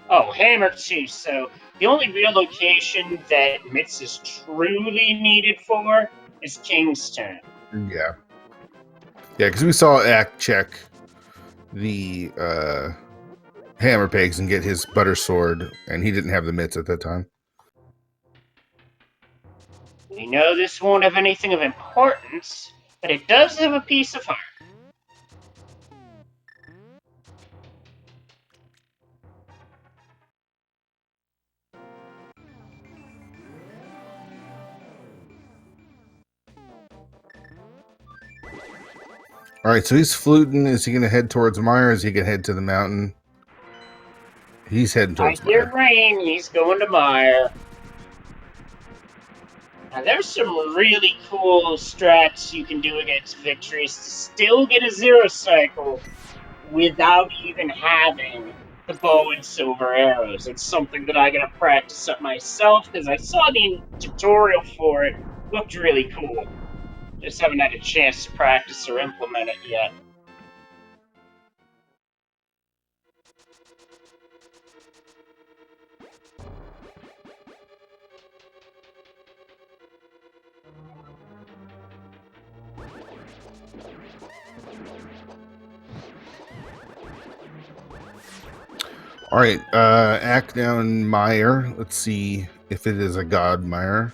Oh, Hammer too. So the only real location that Mitz is truly needed for is Kingstown. Yeah. Yeah, because we saw Ack check the hammer pegs and get his butter sword, and he didn't have the mitts at that time. We know this won't have anything of importance, but it does have a piece of heart. All right, so he's fluting. Is he going to head towards Mire? Is he going to head to the mountain? He's heading towards I hear Mire. rain, he's going to Mire. Now, there's some really cool strats you can do against victories to still get a zero cycle without even having the bow and silver arrows. It's something that I gotta practice up myself because I saw the tutorial for it. Looked really cool. Just haven't had a chance to practice or implement it yet. All right, act down Mire. Let's see if it is a god Mire.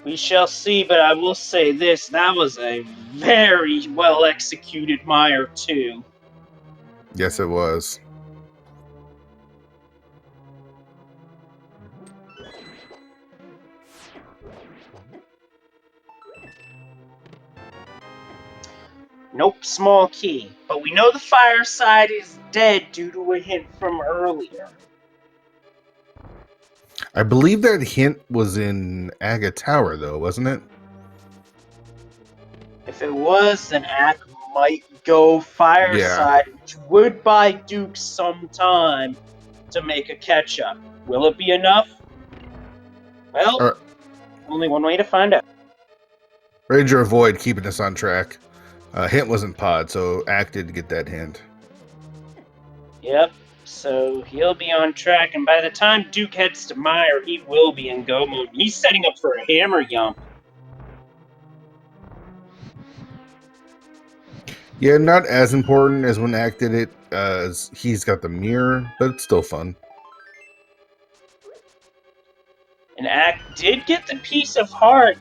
We shall see, but I will say this, that was a very well executed Mire too. Yes, it was. Nope, small key. But we know the fireside is dead due to a hint from earlier. I believe that hint was in Aga Tower, though, wasn't it? If it was, then Ack might go fireside, which would buy Duke some time to make a catch-up. Will it be enough? Well, only one way to find out. Ranger avoid keeping us on track. Hint wasn't pod, so Act did get that hint. Yep, so he'll be on track, and by the time Duke heads to Mire, he will be in go mode. He's setting up for a hammer yump. Yeah, not as important as when Act did it, as he's got the mirror, but it's still fun. And Ack did get the piece of heart,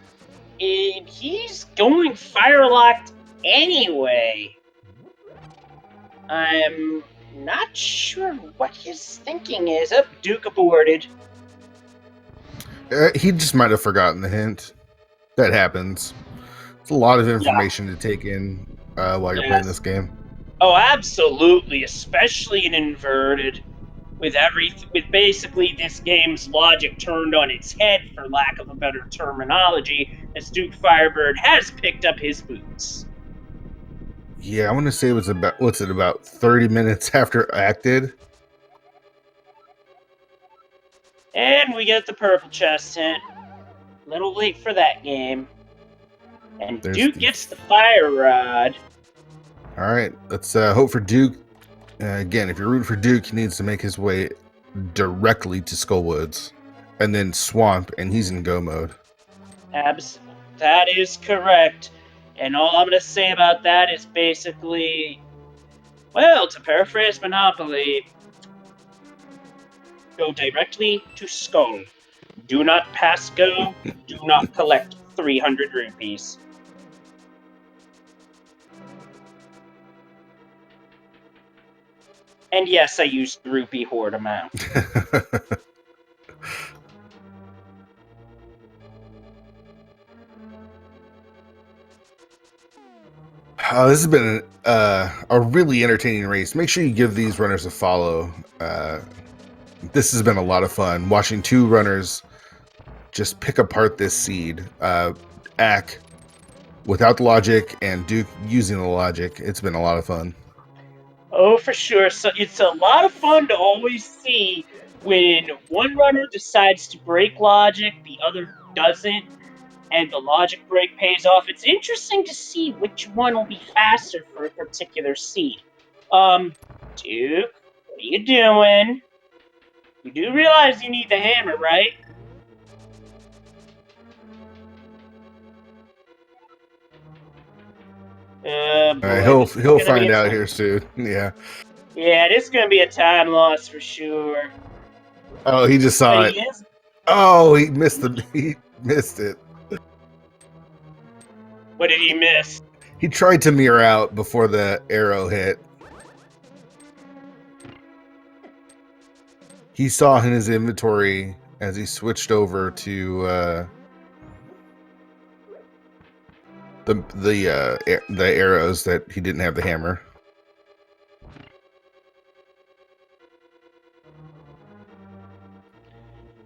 and he's going firelocked anyway. I'm not sure what his thinking is. Up, Duke aborted. He just might have forgotten the hint. That happens. It's a lot of information to take in while you're playing this game. Oh, absolutely, especially in inverted. With basically this game's logic turned on its head, for lack of a better terminology, as DukeFireBird has picked up his boots. Yeah, I want to say it was about 30 minutes after acted. And we get the purple chest hint. Little late for that game. And Duke gets the fire rod. All right, let's hope for Duke. Again, if you're rooting for Duke, he needs to make his way directly to Skullwoods and then Swamp, and he's in go mode. That is correct. And all I'm going to say about that is basically, well, to paraphrase Monopoly, go directly to Skull. Do not pass go. Do not collect 300 rupees. And yes, I used rupee hoard amount. This has been a really entertaining race. Make sure you give these runners a follow. This has been a lot of fun. Watching two runners just pick apart this seed. Ack without the logic and Duke using the logic. It's been a lot of fun. Oh, for sure. So it's a lot of fun to always see when one runner decides to break logic, the other doesn't, and the logic break pays off. It's interesting to see which one will be faster for a particular seed. Duke, what are you doing? You do realize you need the hammer, right? He'll find out here soon. Yeah. Yeah, this is gonna be a time loss for sure. Oh, he just saw But it. he is. Oh, he missed he missed it. What did he miss? He tried to mirror out before the arrow hit. He saw in his inventory as he switched over to the arrows that he didn't have the hammer.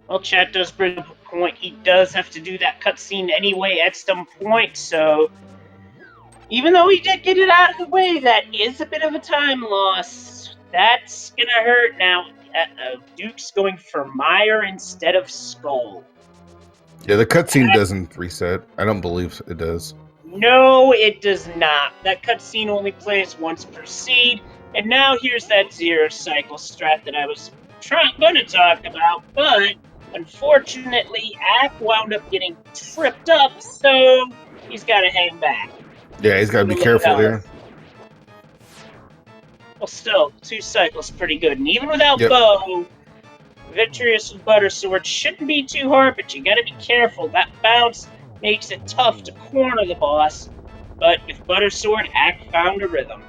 Well, chat does bring up a point. He does have to do that cutscene anyway at some point, so even though he did get it out of the way, that is a bit of a time loss. That's gonna hurt now. Duke's going for Meyer instead of Skull. Yeah, the cutscene doesn't reset. I don't believe it does. No, it does not. That cutscene only plays once per seed, and now here's that zero cycle strat that I was going to talk about, but unfortunately, Ack wound up getting tripped up, so he's got to hang back. Yeah, he's got to be careful here. Well, still, 2 cycles pretty good, and even without Yep. bow, Victorious with Butter Sword shouldn't be too hard, but you gotta be careful. That bounce makes it tough to corner the boss, but with Butter Sword, Ack found a rhythm.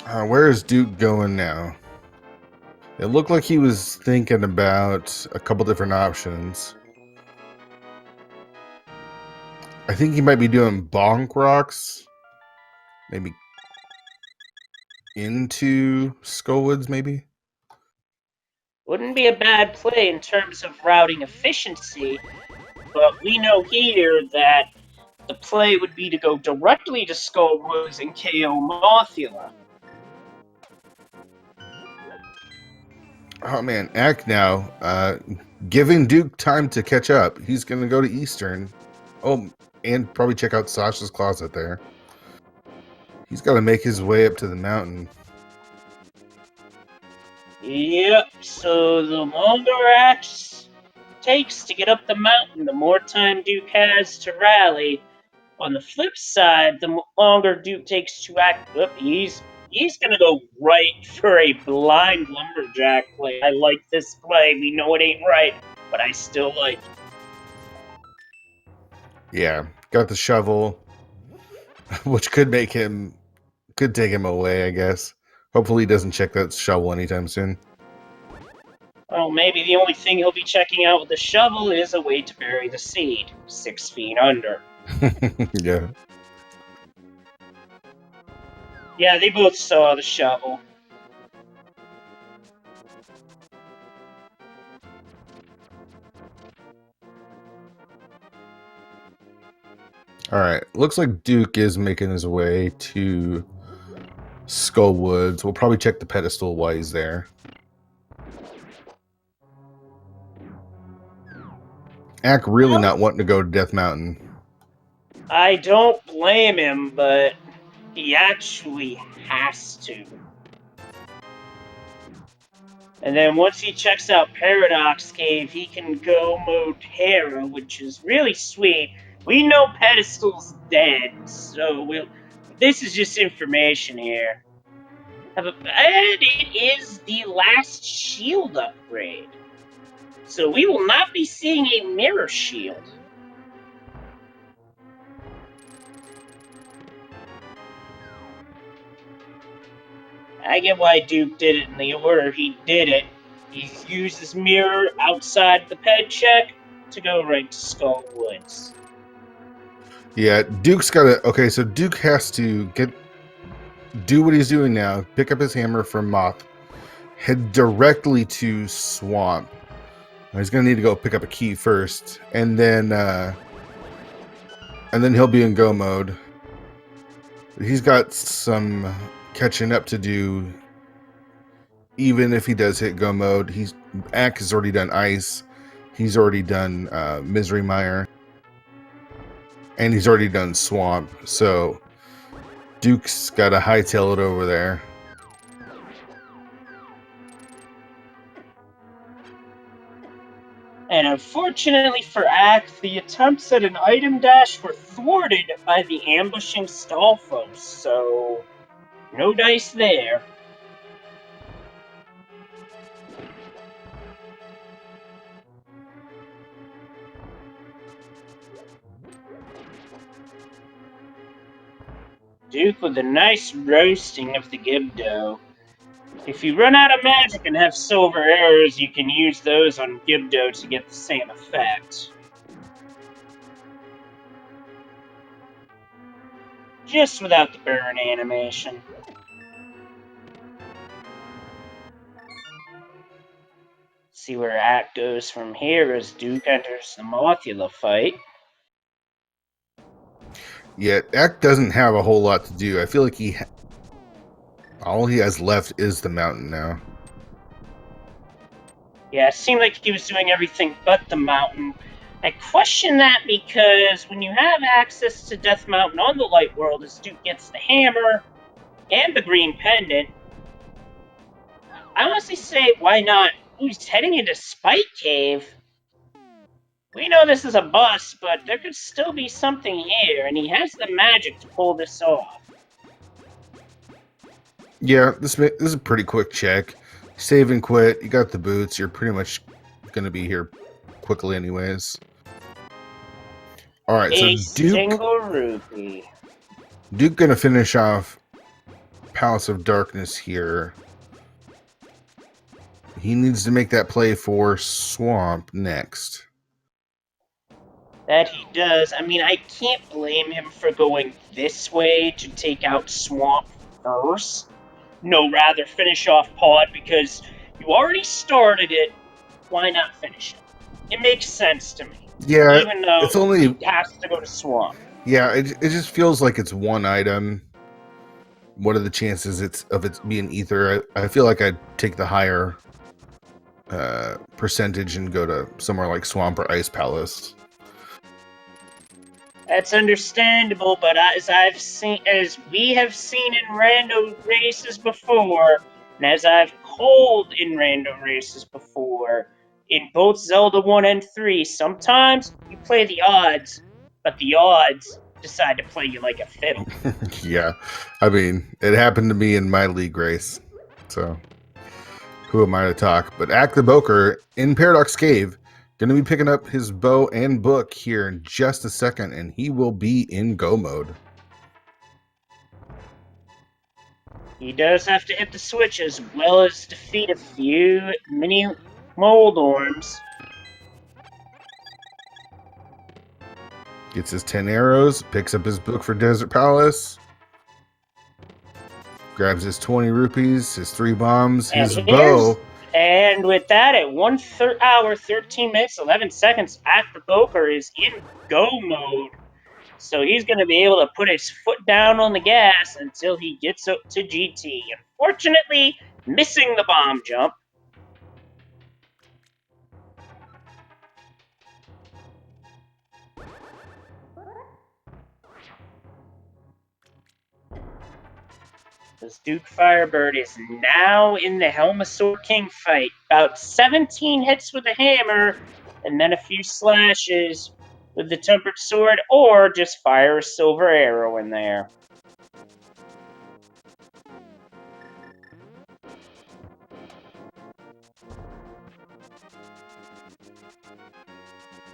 Where is Duke going now? It looked like he was thinking about a couple different options. I think he might be doing bonk rocks. Maybe into Skullwoods, maybe? Wouldn't be a bad play in terms of routing efficiency, but we know here that the play would be to go directly to Skullwoods and KO Mothula. Oh man, Ack now, giving Duke time to catch up. He's gonna go to Eastern. Oh, and probably check out Sasha's closet there. He's got to make his way up to the mountain. Yep, so the longer Axe takes to get up the mountain, the more time Duke has to rally. On the flip side, the longer Duke takes to act up, he's gonna go right for a blind lumberjack play. I like this play. We know it ain't right, but I still like it. Yeah, got the shovel, which could take him away, I guess. Hopefully he doesn't check that shovel anytime soon. Well, maybe the only thing he'll be checking out with the shovel is a way to bury the seed 6 feet under. Yeah. Yeah, they both saw the shovel. All right. Looks like Duke is making his way to Skullwoods. We'll probably check the pedestal while he's there. Ack really not wanting to go to Death Mountain. I don't blame him, but he actually has to. And then once he checks out Paradox Cave, he can go mode Hera, which is really sweet. We know Pedestal's dead, so this is just information here. And it is the last shield upgrade. So we will not be seeing a mirror shield. I get why Duke did it in the order he did it. He used his mirror outside the ped check to go right to Skullwoods. Yeah, Duke's got to... Okay, so Duke has to do what he's doing now. Pick up his hammer from Moth. Head directly to Swamp. He's going to need to go pick up a key first. And then he'll be in go mode. He's got some catching up to do. Even if he does hit go mode, Ack has already done ice. He's already done Misery Mire. And he's already done Swamp. So Duke's got to hightail it over there. And unfortunately for Ack, the attempts at an item dash were thwarted by the ambushing Stalfos, so No dice there. Duke with a nice roasting of the Gibdo. If you run out of magic and have silver arrows, you can use those on Gibdo to get the same effect. Just without the burn animation. See where Act goes from here as Duke enters the Mothula fight. Yeah, Ack doesn't have a whole lot to do. I feel like all he has left is the mountain now. Yeah, it seemed like he was doing everything but the mountain. I question that because when you have access to Death Mountain on the Light World, as Duke gets the hammer and the green pendant, I honestly say, why not? Ooh, he's heading into Spike Cave. We know this is a bust, but there could still be something here, and he has the magic to pull this off. Yeah, this is a pretty quick check. Save and quit. You got the boots. You're pretty much going to be here quickly anyways. All right, so A single rupee. Duke going to finish off Palace of Darkness here. He needs to make that play for Swamp next. That he does. I mean, I can't blame him for going this way to take out Swamp first. No, rather finish off Pod because you already started it. Why not finish it? It makes sense to me. Yeah, even though it's only he has to go to Swamp. Yeah, it just feels like it's one item. What are the chances of it being ether? I feel like I'd take the higher percentage and go to somewhere like Swamp or Ice Palace. That's understandable, but as we have seen in random races before, and as I've called in random races before, in both Zelda 1 and 3, sometimes you play the odds, but the odds decide to play you like a fiddle. Yeah, I mean, it happened to me in my league race, so who am I to talk? But Acktheboker in Paradox Cave, going to be picking up his bow and book here in just a second, and he will be in go mode. He does have to hit the switch as well as defeat a few mini mold orms. Gets his 10 arrows, picks up his book for Desert Palace, grabs his 20 rupees, his 3 bombs, his bow. And with that, at 1 hour, 13 minutes, 11 seconds, Acktheboker is in go mode. So he's going to be able to put his foot down on the gas until he gets up to GT. Unfortunately, missing the bomb jump. This DukeFireBird is now in the Helmasaur King fight. About 17 hits with the hammer, and then a few slashes with the tempered sword, or just fire a silver arrow in there.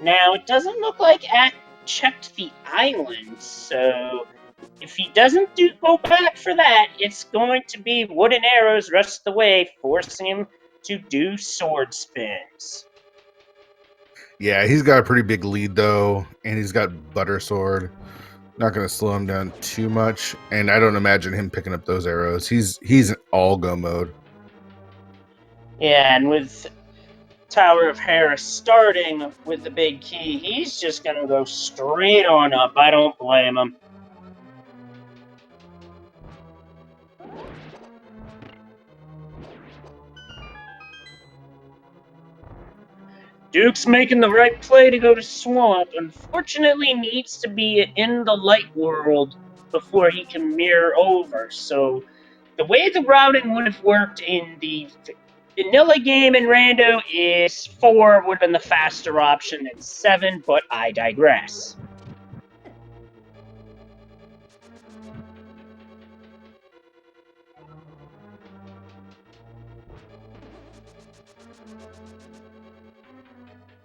Now, it doesn't look like Ack checked the island, so if he doesn't go back for that, it's going to be wooden arrows rest the way, forcing him to do sword spins. Yeah, he's got a pretty big lead though, and he's got butter sword. Not going to slow him down too much, and I don't imagine him picking up those arrows. He's in all go mode. Yeah, and with Tower of Harris starting with the big key, he's just going to go straight on up. I don't blame him. Duke's making the right play to go to Swamp. Unfortunately, needs to be in the Light World before he can mirror over. So the way the routing would have worked in the vanilla game in Rando is 4 would have been the faster option than 7, but I digress.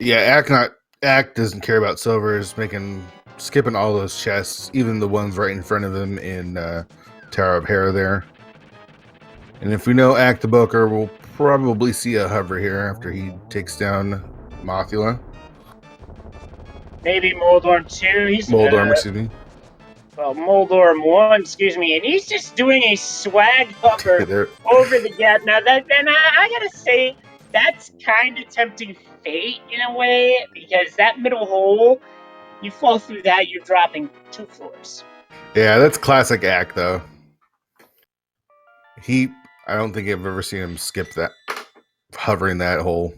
Yeah, Ack doesn't care about silvers, skipping all those chests, even the ones right in front of him in Tower of Hera there. And if we know Acktheboker, we'll probably see a hover here after he takes down Mothula. Maybe Moldorm 2. Moldorm, excuse me. Well, Moldorm 1, excuse me, and he's just doing a swag hover over the gap. Now, I gotta say, that's kind of tempting fate in a way, because that middle hole, you fall through that, you're dropping 2 floors. Yeah, that's classic Ack, though. I don't think I've ever seen him skip that, hovering that hole.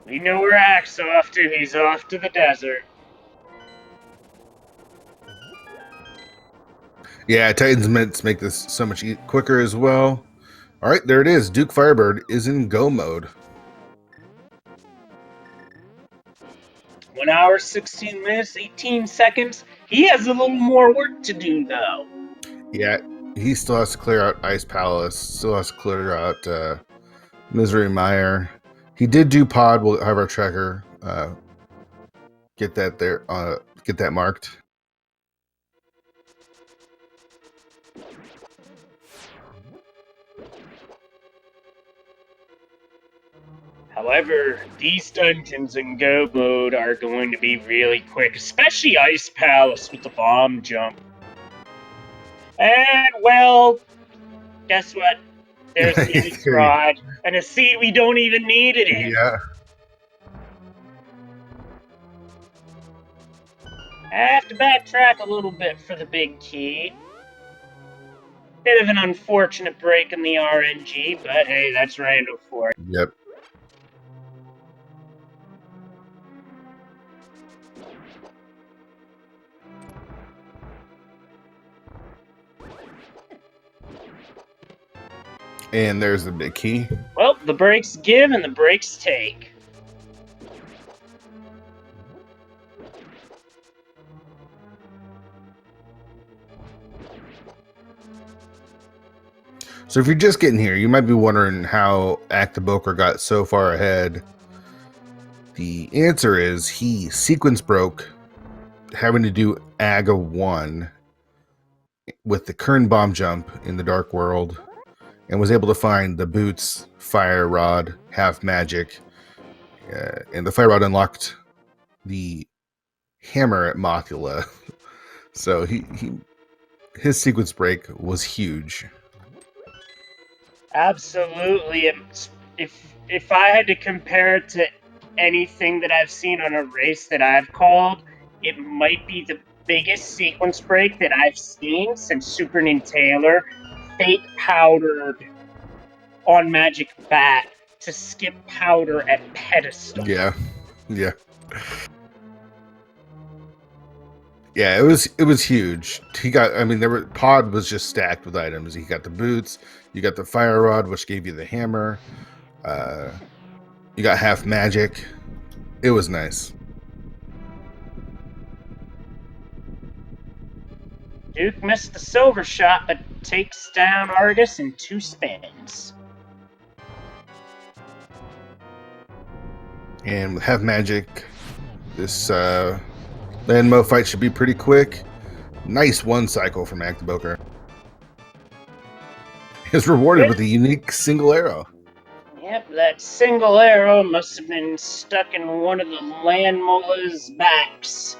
We know where Ack's off to. He's off to the desert. Yeah, Titan's meant to make this so much quicker as well. All right, there it is. DukeFireBird is in go mode. 1 hour, 16 minutes, 18 seconds. He has a little more work to do, though. Yeah, he still has to clear out Ice Palace. Still has to clear out Misery Mire. He did do Pod. We'll have our tracker get that there. Get that marked. However, these dungeons in go mode are going to be really quick, especially Ice Palace with the bomb jump. And, well, guess what? There's the Ice Rod, and a seed we don't even need it in. Yeah. I have to backtrack a little bit for the big key. Bit of an unfortunate break in the RNG, but hey, that's random for it. Yep. And there's the big key. Well, the brakes give and the brakes take. So if you're just getting here, you might be wondering how Acktheboker got so far ahead. The answer is he sequence broke, having to do AGA 1 with the Kern bomb jump in the Dark World, and was able to find the boots, fire rod, half magic, and the fire rod unlocked the hammer at Mothula. So his sequence break was huge. Absolutely. If I had to compare it to anything that I've seen on a race that I've called, it might be the biggest sequence break that I've seen since Super Nintendo fake powdered on Magic Bat to skip powder at pedestal. Yeah. Yeah, it was huge. Pod was just stacked with items. He got the boots, you got the fire rod, which gave you the hammer. You got half magic. It was nice. Duke missed the silver shot, but takes down Argus in 2 spins. And with half magic, this Landmo fight should be pretty quick. Nice 1 cycle from Acktheboker. Is rewarded with a unique single arrow. Yep, that single arrow must have been stuck in one of the Landmola's backs.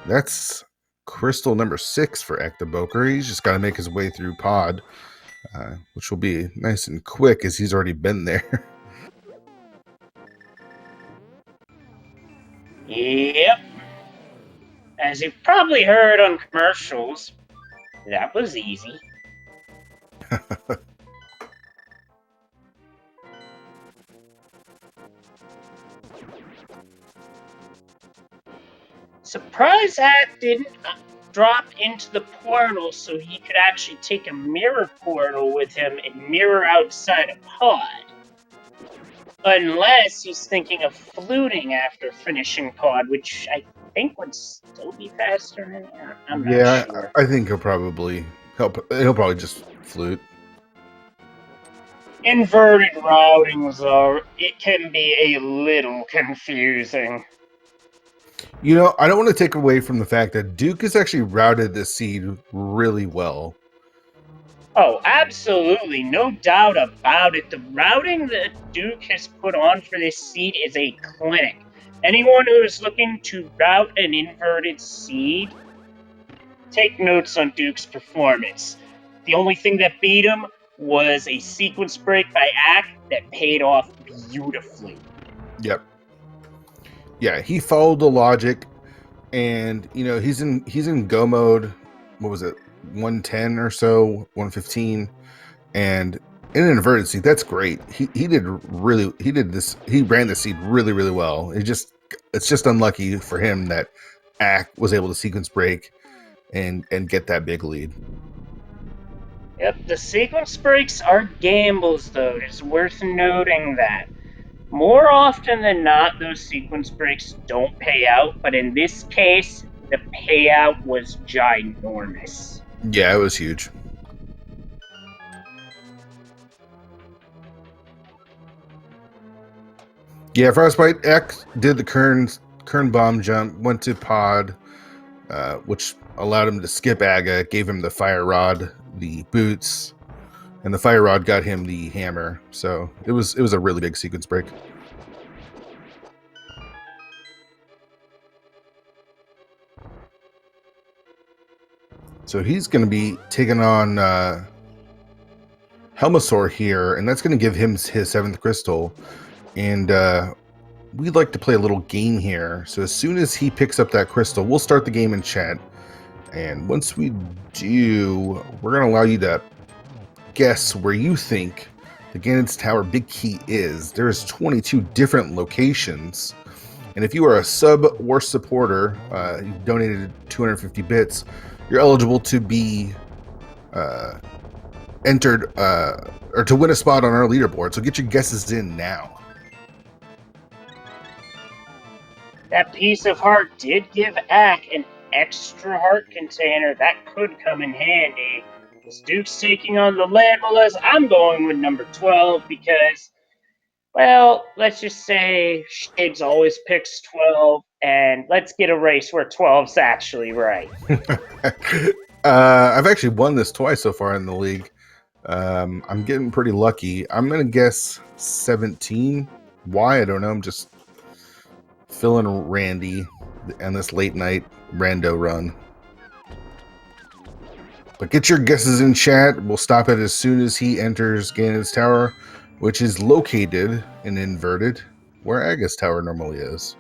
That's crystal number 6 for Acktheboker. He's just got to make his way through Pod, which will be nice and quick as he's already been there. Yep. As you've probably heard on commercials, that was easy. Surprise Ack didn't drop into the portal so he could actually take a mirror portal with him and mirror outside a pod. Unless he's thinking of fluting after finishing pod, which I think would still be faster. I'm not Yeah, sure. I think he'll probably just flute. Inverted routings, though, it can be a little confusing. You know, I don't want to take away from the fact that Duke has actually routed this seed really well. Oh, absolutely, no doubt about it. The routing that Duke has put on for this seed is a clinic. Anyone who is looking to route an inverted seed, take notes on Duke's performance. The only thing that beat him was a sequence break by Ack that paid off beautifully. Yep. Yeah, he followed the logic, and you know he's in go mode. What was it? 110 or so, 115, and in an inverted seed, that's great. He ran the seed really well. It's just unlucky for him that Ack was able to sequence break and get that big lead. Yep, the sequence breaks are gambles, though. It's worth noting that. More often than not, those sequence breaks don't pay out, but in this case, the payout was ginormous. Yeah, it was huge. Yeah, Frostbite X did the Kern bomb jump, went to pod, which allowed him to skip Aga, gave him the fire rod, the boots, and the fire rod got him the hammer. So it was a really big sequence break. So he's going to be taking on Helmasaur here, and that's going to give him his 7th crystal. And we'd like to play a little game here. So as soon as he picks up that crystal, we'll start the game in chat. And once we do, we're going to allow you to guess where you think the Ganon's Tower Big Key is. There's 22 different locations. And if you are a sub or supporter, you donated 250 bits, you're eligible to be entered or to win a spot on our leaderboard. So get your guesses in now. That piece of heart did give Ack an extra heart container that could come in handy. As Duke's taking on the Landmillas, I'm going with number 12 because, well, let's just say Shades always picks 12, and let's get a race where 12's actually right. I've actually won this twice so far in the league. I'm getting pretty lucky. I'm going to guess 17. Why? I don't know. I'm just feeling Randy and this late night rando run. But get your guesses in chat. We'll stop it as soon as he enters Ganon's Tower, which is located in inverted, where Aga's Tower normally is.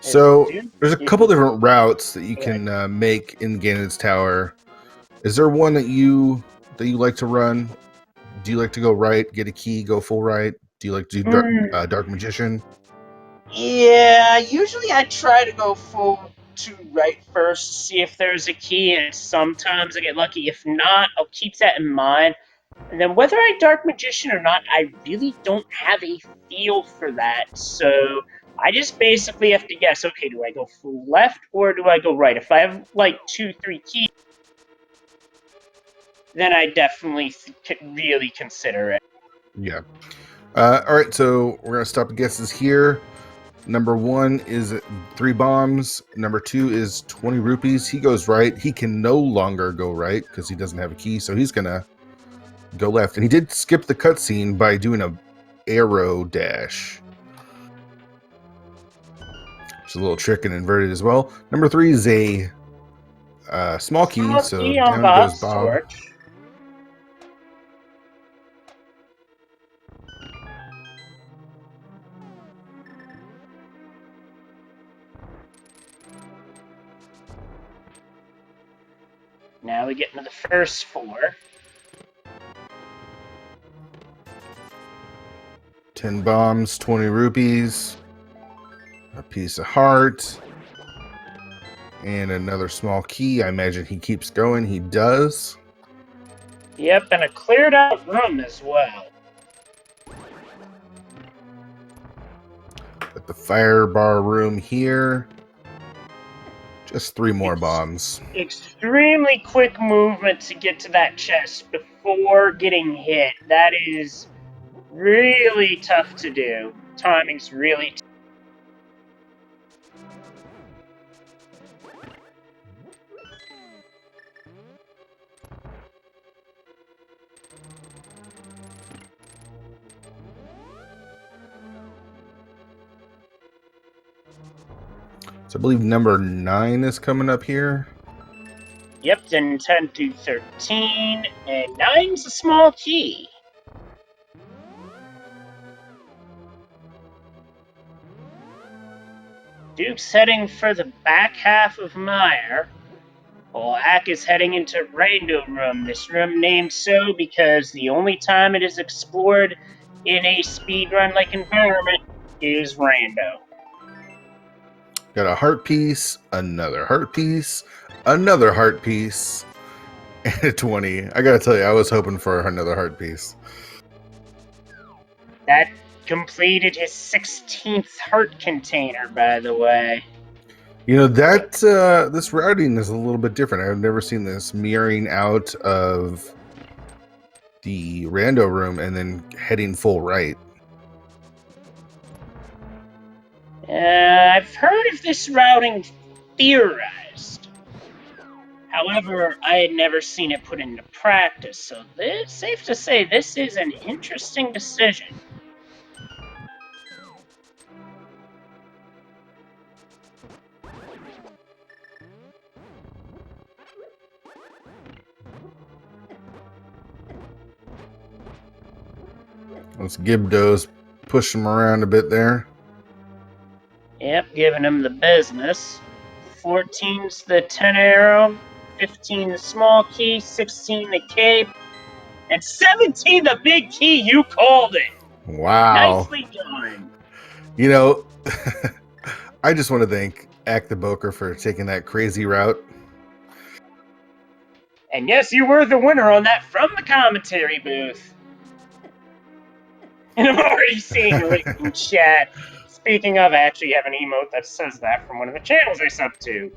So there's a couple different routes that you can make in Ganon's Tower. Is there one that you like to run? Do you like to go right, get a key, go full right? Do you like to do Dark Magician? Yeah, usually I try to go full to right first, see if there's a key, and sometimes I get lucky. If not, I'll keep that in mind. And then whether I Dark Magician or not, I really don't have a feel for that. So I just basically have to guess, okay, do I go full left or do I go right? If I have like 2-3 keys, then I definitely really consider it. Yeah. All right, so we're going to stop the guesses here. Number 1 is 3 bombs. Number 2 is 20 rupees. He goes right. He can no longer go right because he doesn't have a key, so he's going to go left. And he did skip the cutscene by doing a arrow dash. It's a little trick and inverted as well. Number 3 is a small key, so down goes Bob. Torch. Now we get into the first 4. 10 bombs, 20 rupees, a piece of heart, and another small key. I imagine he keeps going. He does. Yep, and a cleared out room as well. At the fire bar room here. Just 3 more bombs. Extremely quick movement to get to that chest before getting hit. That is really tough to do. Timing's really tough. So I believe number 9 is coming up here. Yep, then 10 to 13, and 9's a small key. Duke's heading for the back half of Mire, while Ack is heading into Rando Room. This room named so because the only time it is explored in a speedrun-like environment is Rando. Got a heart piece, another heart piece, another heart piece, and a 20. I gotta tell you, I was hoping for another heart piece. That completed his 16th heart container, by the way. You know, that this routing is a little bit different. I've never seen this mirroring out of the rando room and then heading full right. I've heard of this routing theorized. However, I had never seen it put into practice, so it's safe to say this is an interesting decision. Let's Gibdos push him around a bit there. Yep, giving him the business. 14's the 10 arrow, 15 the small key, 16 the cape, and 17 the big key. You called it. Wow. Nicely done. You know, I just want to thank Acktheboker for taking that crazy route. And yes, you were the winner on that from the commentary booth. And I'm already seeing Rick in chat. Speaking of, I actually have an emote that says that from one of the channels I sub to.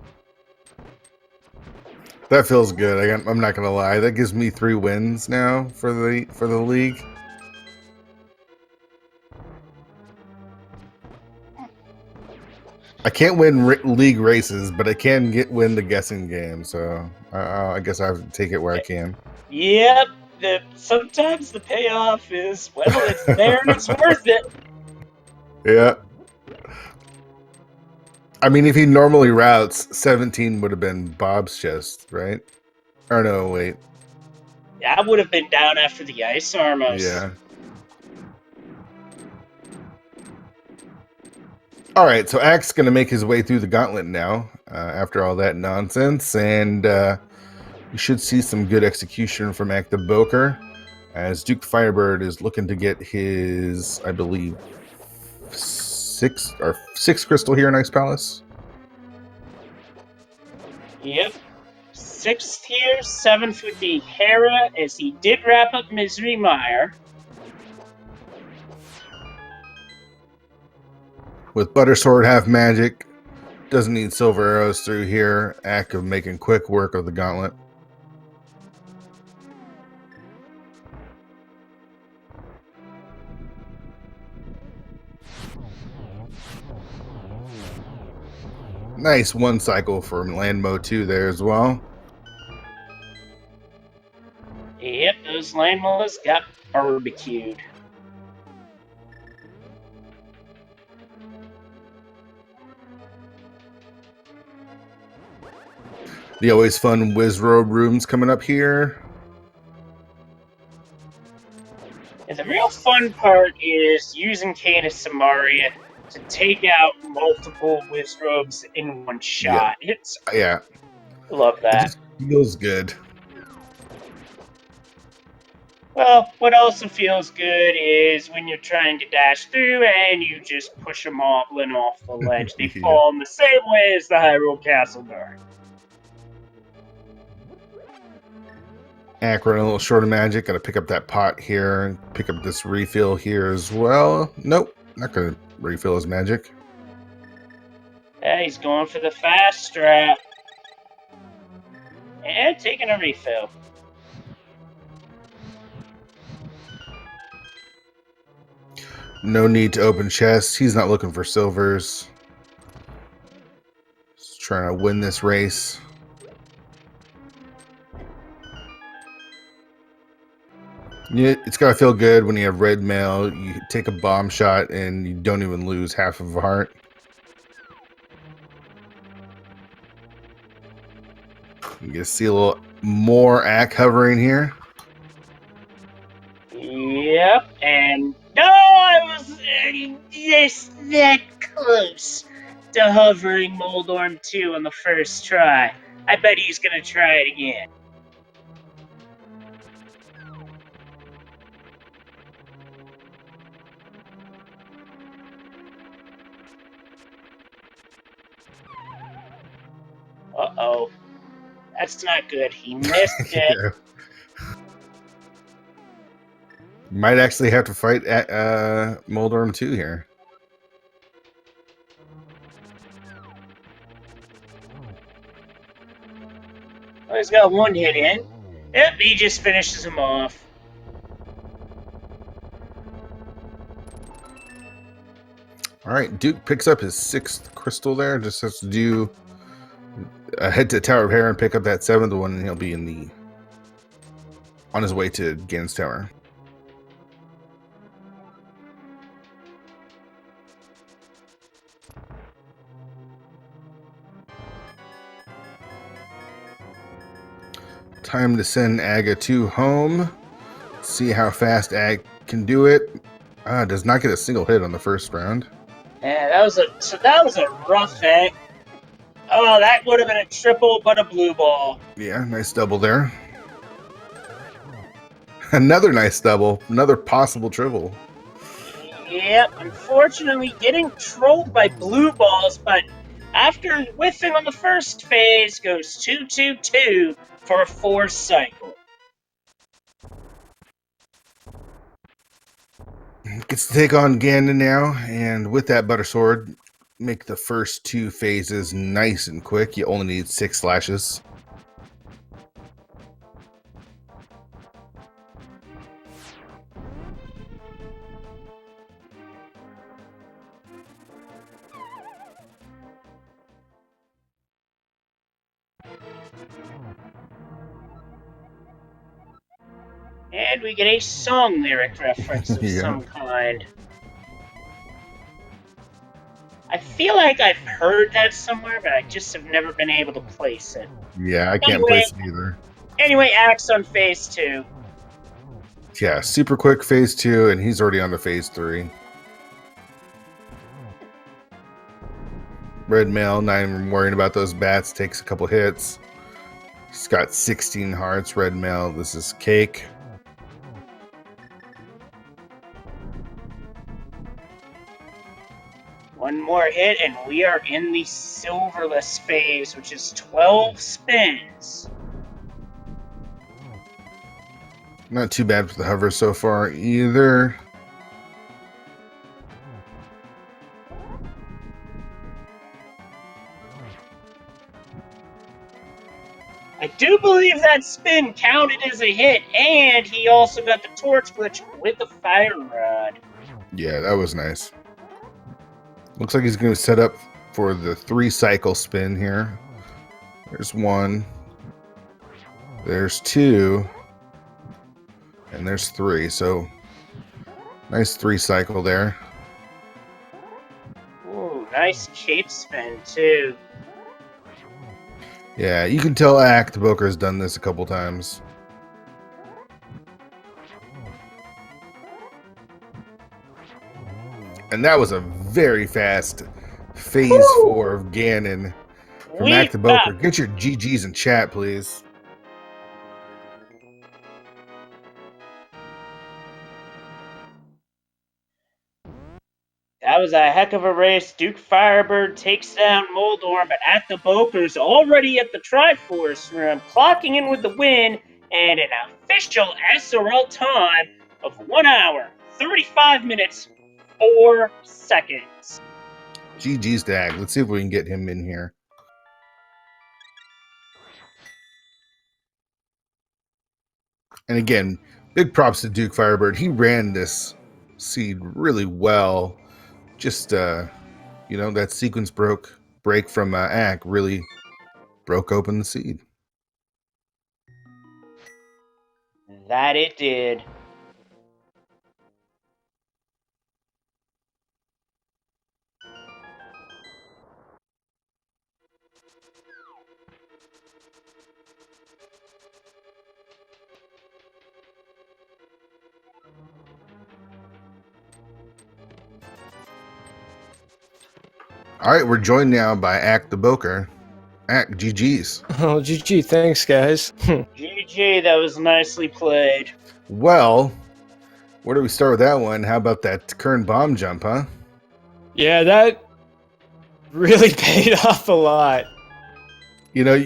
That feels good. I'm not gonna lie. That gives me 3 wins now for the league. I can't win league races, but I can win the guessing game. So I guess I have to take it where I can. Yep. Sometimes the payoff is, well, it's there and it's worth it. Yeah. I mean, if he normally routes, 17 would have been Bob's chest, right? Or no, wait. I would have been down after the ice armos. Yeah. All right, so Ack's going to make his way through the gauntlet now after all that nonsense, and you should see some good execution from Acktheboker as DukeFireBird is looking to get his, I believe, 6 crystal here in Ice Palace. Yep. 6th here, 7th with the Hera, as he did wrap up Misery Mire. With Butter Sword half magic, doesn't need silver arrows through here. Ack of making quick work of the gauntlet. Nice 1 cycle for Landmo 2 there as well. Yep, those Landmollas got barbecued. The always fun Wizrobe rooms coming up here. And the real fun part is using Canis Samaria to take out multiple Wizrobes in one shot. Yeah. Love that. It just feels good. Well, what also feels good is when you're trying to dash through and you just push them off the ledge. They fall in the same way as the Hyrule Castle Guard. Ack running a little short of magic. Got to pick up that pot here and pick up this refill here as well. Nope, not going to refill his magic. Yeah, he's going for the fast strat. And taking a refill. No need to open chests. He's not looking for silvers. He's trying to win this race. Yeah, it's got to feel good when you have red mail. You take a bomb shot and you don't even lose half of a heart. You can see a little more Ack hovering here. Yep, and no, I was this that close to hovering Moldorm 2 on the first try. I bet he's gonna try it again. Uh-oh. That's not good. He missed it. Yeah. Might actually have to fight at Moldorm 2 here. Oh, he's got one hit in. Yep, he just finishes him off. All right, Duke picks up his 6th crystal there. Just has to do head to Tower of Hair and pick up that 7th one, and he'll be on his way to Gan's Tower. Time to send Aga 2 home. See how fast Ag can do it. Does not get a single hit on the first round. Yeah, that was a rough hit. Oh, that would have been a triple, but a blue ball. Yeah, nice double there. Another nice double. Another possible triple. Yep, unfortunately getting trolled by blue balls, but after whiffing on the first phase, goes 2-2-2 for a 4th cycle. Gets to take on Ganon now, and with that Butter Sword, make the first 2 phases nice and quick. You only need 6 slashes. And we get a song lyric reference of Yeah. some kind. I feel like I've heard that somewhere, but I just have never been able to place it. Yeah, I can't place it either. Anyway, Axe on phase 2. Yeah, super quick phase 2, and he's already on to phase 3. Red Mail, not even worrying about those bats, takes a couple hits. He's got 16 hearts. Red Mail, this is cake. One more hit, and we are in the silverless phase, which is 12 spins. Not too bad for the hover so far either. I do believe that spin counted as a hit, and he also got the torch glitch with the fire rod. Yeah, that was nice. Looks like he's going to set up for the 3 cycle spin here. There's 1. There's 2. And there's 3. So, nice 3 cycle there. Ooh, nice cape spin, too. Yeah, you can tell Acktheboker has done this a couple times. And that was a very fast phase 4 of Ganon from Acktheboker. Get your GGs in chat, please. That was a heck of a race. DukeFireBird takes down Moldorm, but Acktheboker's already at the Triforce room, clocking in with the win and an official SRL time of 1 hour, 35 minutes, 4 seconds. GG's to Ag. Let's see if we can get him in here. And again, big props to DukeFireBird. He ran this seed really well. Just that sequence break from Ag really broke open the seed. That it did. All right, we're joined now by Acktheboker. GG's. Oh, GG. Thanks, guys. GG, that was nicely played. Well, where do we start with that one? How about that Kern bomb jump, huh? Yeah, that really paid off a lot. You know,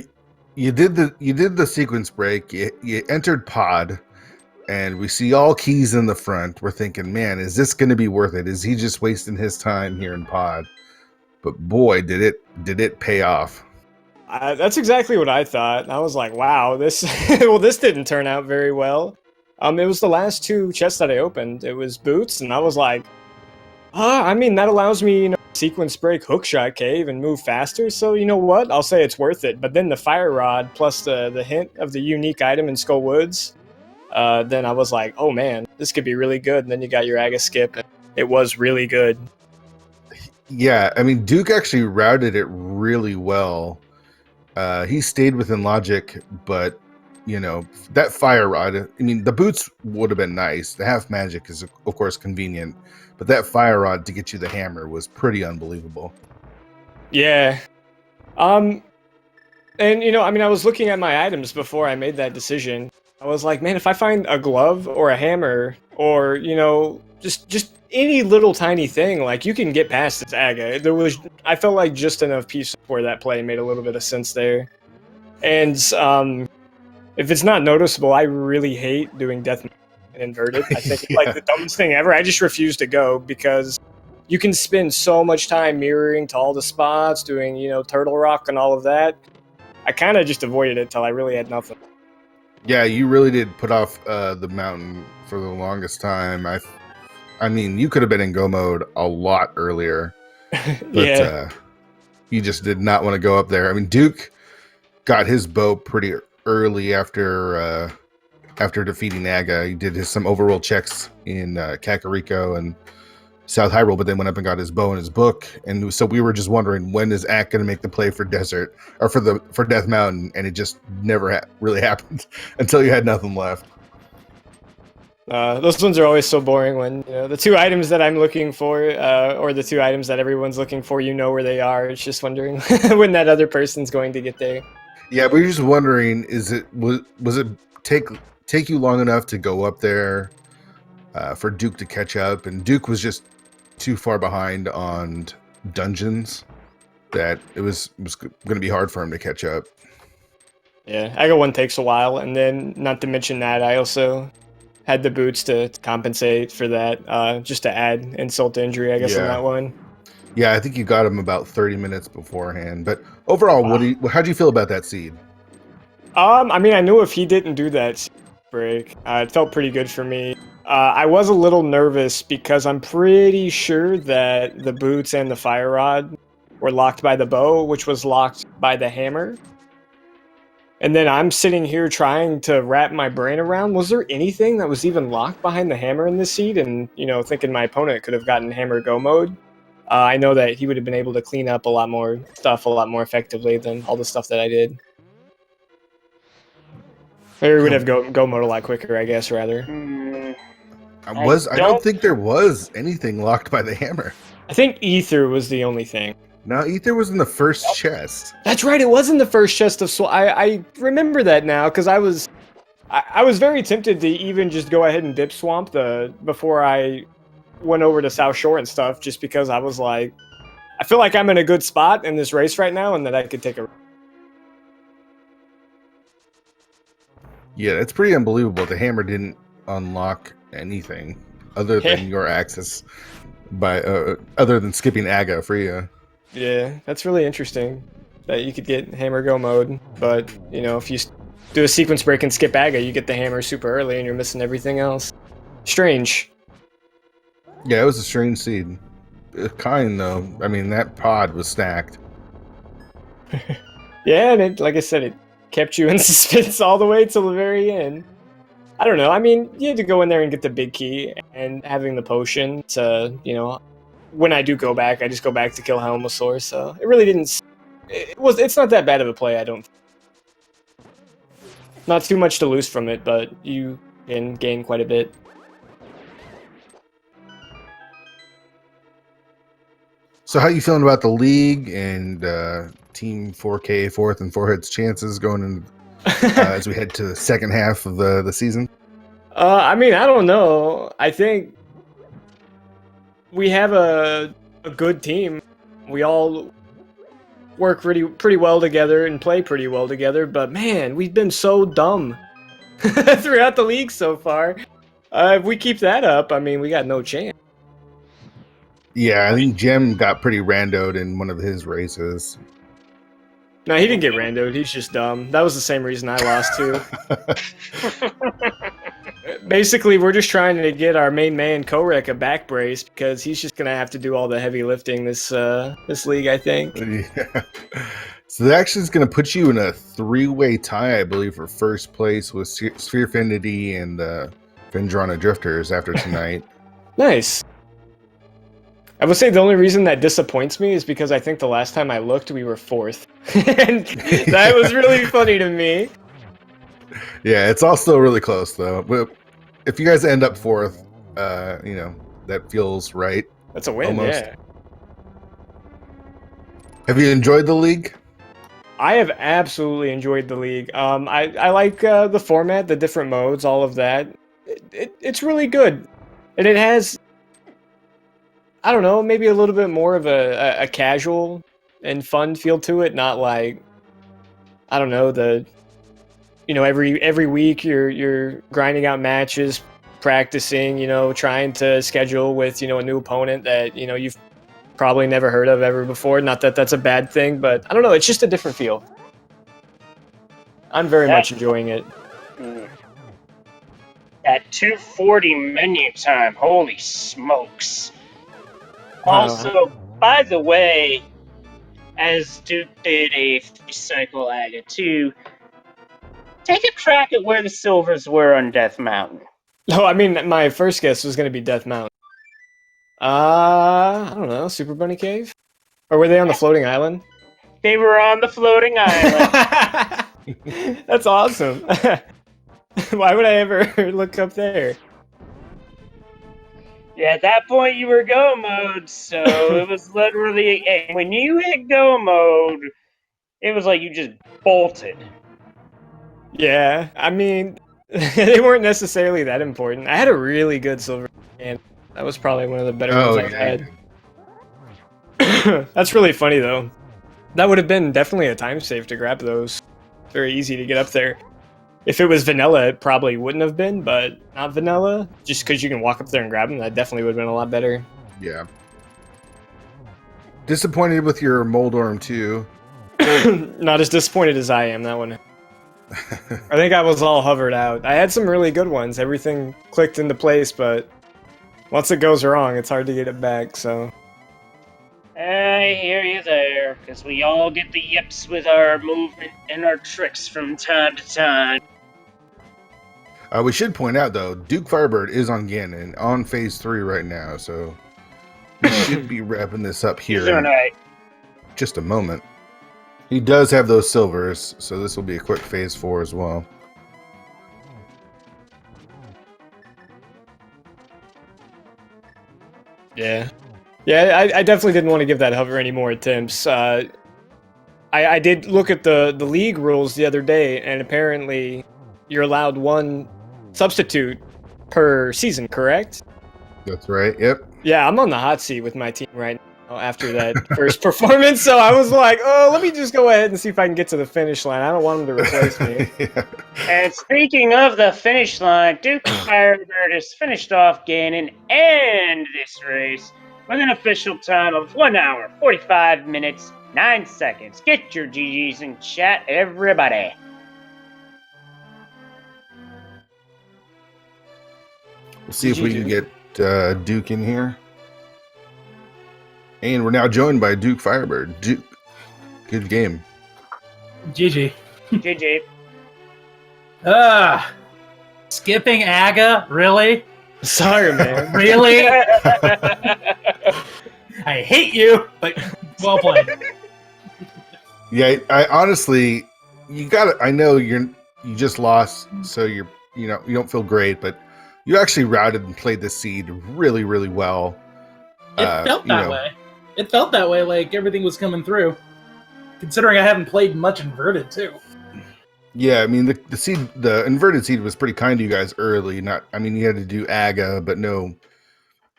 you did the sequence break. You entered pod, and we see all keys in the front. We're thinking, man, is this going to be worth it? Is he just wasting his time here in pod? But boy, did it pay off. That's exactly what I thought. I was like, wow, this this didn't turn out very well. It was the last 2 chests that I opened. It was boots, and I was like, I mean, that allows me, sequence break hookshot cave and move faster, so you know what? I'll say it's worth it. But then the fire rod plus the hint of the unique item in Skull Woods, then I was like, oh man, this could be really good. And then you got your Aga skip, and it was really good. Yeah, I mean, Duke actually routed it really well. He stayed within logic, but that fire rod, I mean, the boots would have been nice. The half magic is of course convenient, but that fire rod to get you the hammer was pretty unbelievable. Yeah. And I mean, I was looking at my items before I made that decision. I was like, man, if I find a glove or a hammer or, just any little tiny thing, like, you can get past this Aga. I felt like just enough pieces where that play made a little bit of sense there. And if it's not noticeable, I really hate doing death and inverted. I think it's like the dumbest thing ever. I just refuse to go because you can spend so much time mirroring to all the spots, doing, turtle rock and all of that. I kind of just avoided it till I really had nothing. Yeah, you really did put off the mountain for the longest time. I mean, you could have been in go mode a lot earlier, but Yeah. you just did not want to go up there. I mean, Duke got his bow pretty early after defeating Aga. He did some overroll checks in Kakariko and South Hyrule, but then went up and got his bow and his book. And so we were just wondering, when is Ack going to make the play for Desert or for Death Mountain? And it just never really happened until you had nothing left. Those ones are always so boring when the 2 items that I'm looking for, or the 2 items that everyone's looking for, where they are. It's just wondering when that other person's going to get there. Yeah, but you're just wondering, was it take you long enough to go up there for Duke to catch up? And Duke was just too far behind on dungeons that it was going to be hard for him to catch up. Yeah, Aga 1 takes a while, and then not to mention that I also had the boots to compensate for that, just to add insult to injury, I guess, in that one. Yeah, I think you got him about 30 minutes beforehand. But overall, how do you feel about that seed? I mean, I knew if he didn't do that break, it felt pretty good for me. I was a little nervous because I'm pretty sure that the boots and the fire rod were locked by the bow, which was locked by the hammer. And then I'm sitting here trying to wrap my brain around, was there anything that was even locked behind the hammer in this seed? And, thinking my opponent could have gotten hammer go mode. I know that he would have been able to clean up a lot more stuff a lot more effectively than all the stuff that I did. Or he would have go mode a lot quicker, I guess, rather. I don't think there was anything locked by the hammer. I think Ether was the only thing. No, Ether was in the first chest. That's right, it was in the first chest of Swamp. I remember that now, because I was very tempted to even just go ahead and dip Swamp before I went over to South Shore and stuff, just because I was like, I feel like I'm in a good spot in this race right now, and that I could take a... Yeah, it's pretty unbelievable. The hammer didn't unlock anything other than your access by other than skipping Aga for you. Yeah, that's really interesting that you could get hammer go mode, but you know, if you do a sequence break and skip Aga, you get the hammer super early and you're missing everything else. Strange. Yeah, it was a strange seed. Kind though. I mean, that pod was stacked. Yeah, and it, like I said, it kept you in suspense all the way till the very end. I don't know. I mean, you had to go in there and get the big key, and having the potion to, you know, when I do go back, I just go back to kill Helmosaur. So it really didn't. It's not that bad of a play. I don't. Not too much to lose from it, but you can gain quite a bit. So how you feeling about the league and Team 4K fourth and forehead's chances going in as we head to the second half of the season? I mean, I don't know. I think we have a good team. We all work pretty well together and play pretty well together. But man, we've been so dumb throughout the league so far. If we keep that up, I mean, we got no chance. Yeah, I think Jim got pretty randoed in one of his races. No, he didn't get randoed. He's just dumb. That was the same reason I lost too. Basically, we're just trying to get our main man Korek a back brace because he's just gonna have to do all the heavy lifting this league, I think. Yeah. So that actually is going to put you in a 3-way tie, I believe, for first place with Spherefinity and Findrana Drifters after tonight. Nice. I would say the only reason that disappoints me is because I think the last time I looked, we were 4th. And that was really funny to me. Yeah, it's all still really close, though. But if you guys end up 4th, you know, that feels right. That's a win, almost. Yeah. Have you enjoyed the league? I have absolutely enjoyed the league. I like the format, the different modes, all of that. It's really good. And it has, I don't know, maybe a little bit more of a casual and fun feel to it, not like, I don't know, every week you're grinding out matches, practicing, trying to schedule with, a new opponent that, you've probably never heard of ever before. Not that that's a bad thing, but I don't know, it's just a different feel. I'm very much enjoying it. At 240 menu time, holy smokes. Also, by the way, as Duke did a cycle Aga 2, take a crack at where the silvers were on Death Mountain. No, I mean, my first guess was going to be Death Mountain. I don't know, Super Bunny Cave? Or were they on the floating island? They were on the floating island. That's awesome. Why would I ever look up there? Yeah, at that point you were go mode, so it was literally, when you hit go mode, it was like you just bolted. Yeah, I mean, they weren't necessarily that important. I had a really good silver can. That was probably one of the better ones I've had. That's really funny, though. That would have been definitely a time save to grab those. Very easy to get up there. If it was vanilla, it probably wouldn't have been, but not vanilla. Just because you can walk up there and grab them, that definitely would have been a lot better. Yeah. Disappointed with your Moldorm, too. Not as disappointed as I am, that one. I think I was all hovered out. I had some really good ones. Everything clicked into place, but once it goes wrong, it's hard to get it back, so... I hear you there, because we all get the yips with our movement and our tricks from time to time. We should point out, though, DukeFireBird is on Ganon, on Phase 3 right now, so we should be wrapping this up here in just a moment. He does have those silvers, so this will be a quick Phase 4 as well. Yeah. Yeah, I definitely didn't want to give that hover any more attempts. I did look at the league rules the other day, and apparently you're allowed one substitute per season, correct? That's right, yep. Yeah, I'm on the hot seat with my team right now. after that first performance. So I was like, oh, let me just go ahead and see if I can get to the finish line. I don't want him to replace me. Yeah. And speaking of the finish line, DukeFireBird has finished off gaining and this race with an official time of 1 hour, 45 minutes, 9 seconds. Get your GGs in chat, everybody. We'll see if we can get Duke in here. And we're now joined by DukeFireBird. Duke, good game. GG. GG. Skipping Aga? Really? Sorry, man. Really? I hate you, but well played. Yeah, I honestly, you got to I know you just lost, so you don't feel great, but you actually routed and played the seed really, really well. It felt that way. It felt that way, like everything was coming through. Considering I haven't played much inverted too. Yeah, I mean the inverted seed was pretty kind to you guys early. You had to do Aga, but no.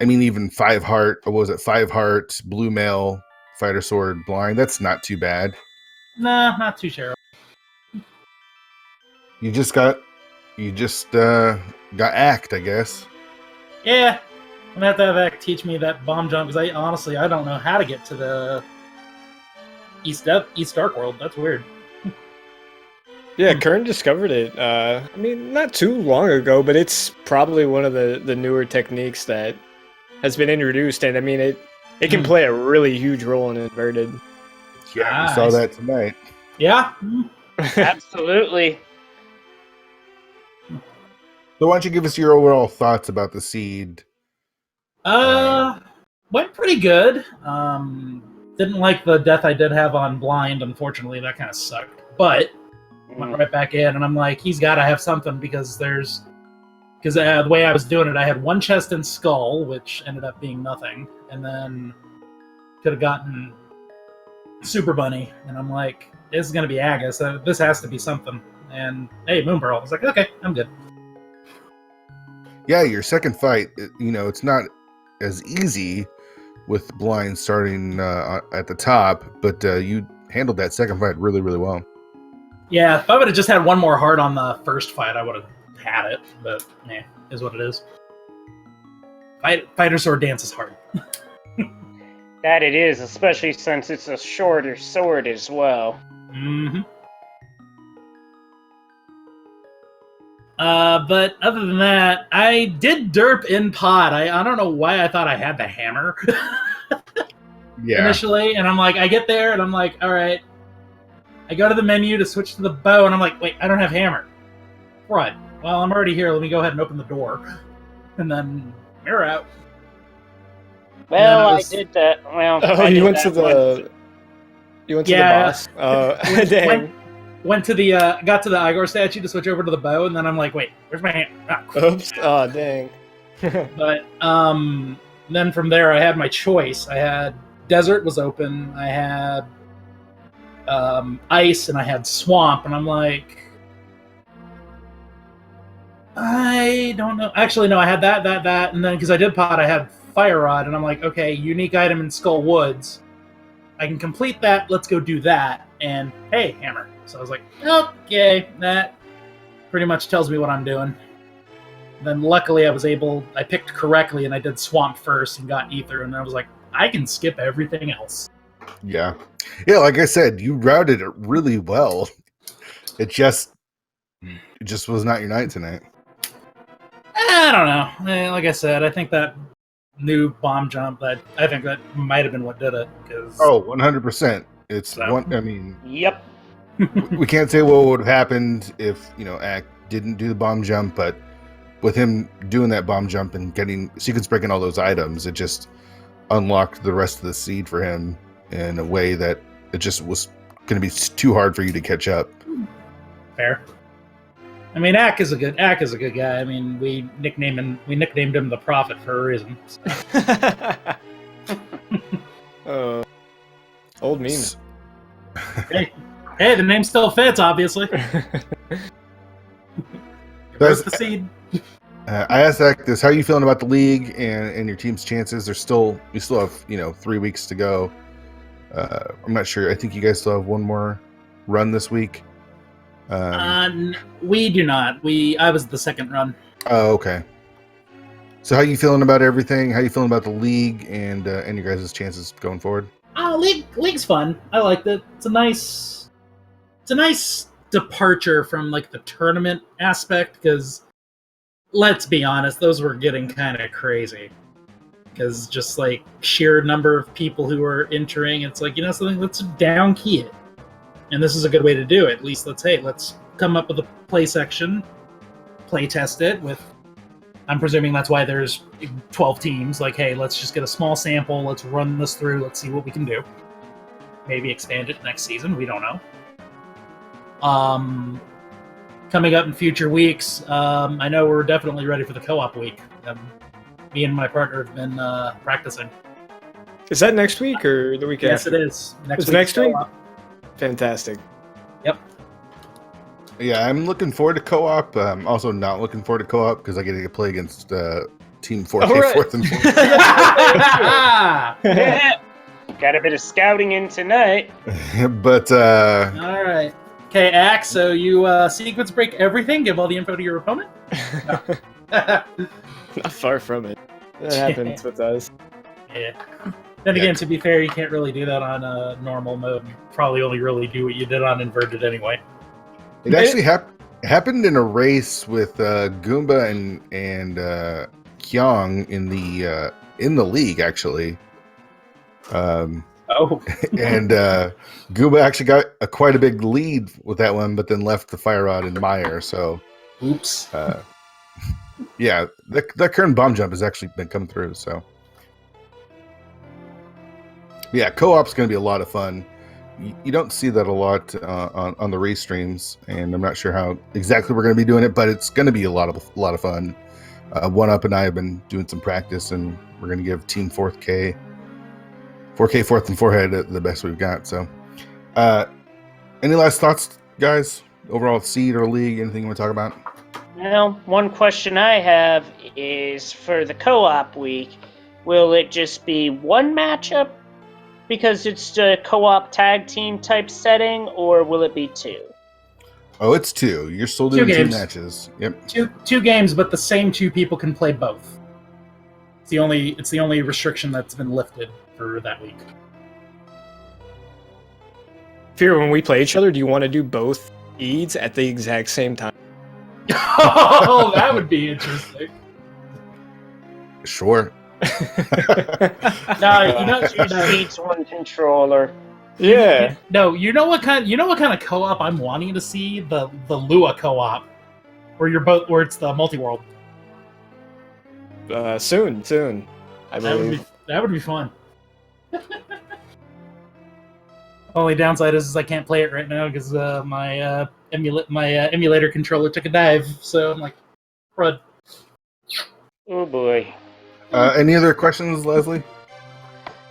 I mean, even 5 heart. What was it? 5 heart, blue mail, fighter sword, blind. That's not too bad. Nah, not too sure. You just got Act, I guess. Yeah, I'm gonna have to have Ack teach me that bomb jump because I don't know how to get to the East Dark World. That's weird. Yeah, Kern discovered it. I mean, not too long ago, but it's probably one of the newer techniques that has been introduced, and I mean, it can play a really huge role in inverted. Yeah, we saw that tonight. Yeah. Absolutely. So why don't you give us your overall thoughts about the seed? Went pretty good. Didn't like the death I did have on blind. Unfortunately, that kind of sucked. But went right back in, and I'm like, he's got to have something because the way I was doing it, I had 1 chest and skull, which ended up being nothing, and then could have gotten Super Bunny, and I'm like, this is gonna be Aga, so this has to be something. And hey, Moonpearl. I was like, okay, I'm good. Yeah, your second fight, it's not as easy with blind starting at the top, but you handled that second fight really, really well. Yeah, if I would have just had 1 more heart on the first fight, I would have had it, but is what it is. Fighter sword dance is hard. That it is, especially since it's a shorter sword as well. Mm-hmm. But other than that, I did derp in pod. I don't know why I thought I had the hammer initially, and I'm like, I get there, and I'm like, all right. I go to the menu to switch to the bow, and I'm like, wait, I don't have hammer. Right. Well, I'm already here. Let me go ahead and open the door. And then mirror out. Well, I did that. Well, you went to the boss. Dang. Went to the got to the Igor statue to switch over to the bow, and then I'm like, wait, where's my hammer? Ah. Oops. Oh, dang. But then from there, I had my choice. I had desert was open. I had ice, and I had swamp, and I'm like, I don't know. Actually, no, I had that, and then because I did pod, I had fire rod, and I'm like, okay, unique item in Skull Woods. I can complete that. Let's go do that. And hey, hammer. So I was like, okay, that pretty much tells me what I'm doing. Then luckily, I picked correctly, and I did swamp first and got ether, and I was like, I can skip everything else. Yeah, like I said, you routed it really well. It just was not your night tonight. I don't know. Like I said, I think that new bomb jump, I think that might have been what did it. 100%. It's one. I mean, yep. We can't say what would have happened if Ack didn't do the bomb jump, but with him doing that bomb jump and getting sequence breaking all those items, it just unlocked the rest of the seed for him in a way that it just was going to be too hard for you to catch up. Fair. I mean, Ack is a good guy. I mean, we nicknamed him the Prophet for a reason. So. Old meme. Hey, the name still fits, obviously. Where's the seed? I asked this: how are you feeling about the league and your team's chances? We still have 3 weeks to go. I'm not sure. I think you guys still have one more run this week. We do not. I was the second run. Oh, okay. So how are you feeling about everything? How are you feeling about the league and your guys' chances going forward? League's fun. I liked it. It's a nice departure from like the tournament aspect, because let's be honest, those were getting kind of crazy. Because just like sheer number of people who are entering, it's like, something, let's down key it. And this is a good way to do it. At least let's come up with a play section, play test it with. I'm presuming that's why there's 12 teams. Like, hey, let's just get a small sample. Let's run this through. Let's see what we can do. Maybe expand it next season. We don't know. Coming up in future weeks, I know we're definitely ready for the co-op week. Me and my partner have been practicing. Is that next week or the week Yes, after? it is. Next week? Fantastic. Yep. Yeah, I'm looking forward to co-op. I'm also not looking forward to co-op because I get to play against Team 4K, right. 4th and 4th. Yeah. Got a bit of scouting in tonight. But All right. Okay, Axe, so you sequence break everything, give all the info to your opponent? Not far from it. That happens with us. Yeah. Then again, to be fair, you can't really do that on normal mode. You probably only really do what you did on inverted anyway. it actually happened in a race with Goomba and Kyong in the league actually. Oh. And Goomba actually got quite a big lead with that one, but then left the Fire Rod in Mire. So, Oops. yeah, that current bomb jump has actually been coming through. So, yeah, co-op's going to be a lot of fun. You don't see that a lot on the race streams, and I'm not sure how exactly we're going to be doing it, but it's going to be a lot of fun. One Up and I have been doing some practice, and we're going to give Team 4K 4th and Forehead the best we've got. So, any last thoughts, guys? Overall seed or league? Anything you want to talk about? Well, one question I have is for the co-op week, will it just be one matchup because it's a co-op tag team type setting, or will it be two? Oh, it's 2. You're still doing 2 games. matches. Yep. Two games, but the same 2 people can play both. It's the only restriction that's been lifted for that week. Fear, when we play each other, do you want to do both seeds at the exact same time? Oh, that would be interesting. Sure. No, two seats, one controller. Yeah. No, you know what kind of co-op I'm wanting to see? The Lua co-op, where it's the multi-world. Soon. I believe. That would be fun. Only downside is I can't play it right now because my emulator controller took a dive. So I'm like, crud. Oh boy. Any other questions, Leslie?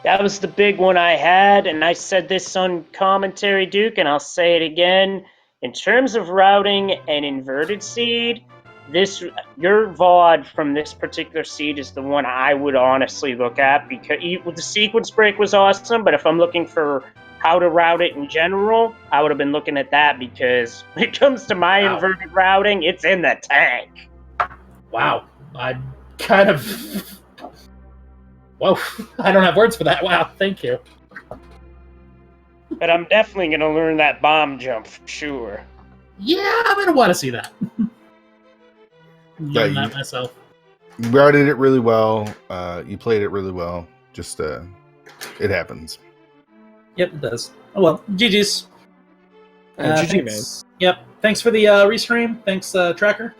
That was the big one I had, and I said this on commentary, Duke, and I'll say it again. In terms of routing an inverted seed, your VOD from this particular seed is the one I would honestly look at, because the sequence break was awesome, but if I'm looking for how to route it in general, I would have been looking at that, because when it comes to my inverted routing, it's in the tank. Wow. I kind of... Whoa. I don't have words for that. Wow, thank you. But I'm definitely going to learn that bomb jump for sure. Yeah, I'm going to want to see that. Learn that you- myself. You routed it really well. You played it really well. Just it happens. Yep, it does. Oh well, GG's. GG, thanks. Yep, thanks for the restream. Thanks, Tracker.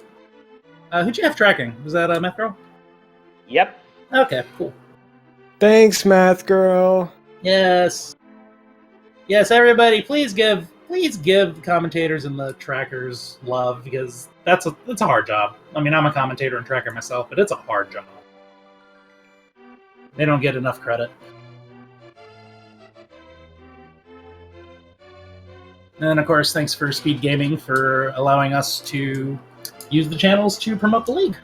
Who'd you have tracking? Was that Meth Girl? Yep. Okay, cool. Thanks, Math Girl. Yes. Yes, everybody, please give the commentators and the trackers love, because that's a hard job. I mean, I'm a commentator and tracker myself, but it's a hard job. They don't get enough credit. And of course, thanks for Speed Gaming for allowing us to use the channels to promote the league.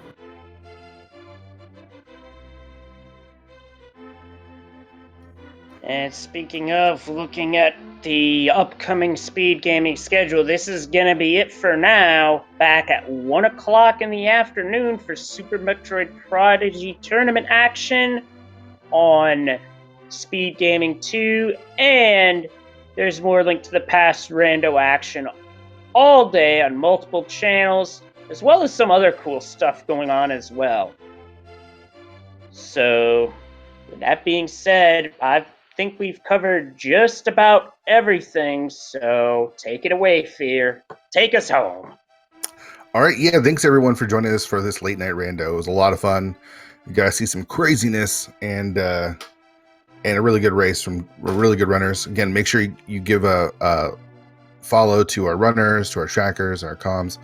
And speaking of looking at the upcoming speed gaming schedule, this is going to be it for now. Back at 1 o'clock in the afternoon for Super Metroid Prodigy tournament action on Speed Gaming 2. And there's more Link to the Past rando action all day on multiple channels, as well as some other cool stuff going on as well. So, with that being said, I think we've covered just about everything, so take it away, Fear. Take us home. All right, yeah, thanks everyone for joining us for this late night rando. It was a lot of fun. You guys see some craziness and a really good race from really good runners. Again, make sure you give a follow to our runners, to our trackers, our comms.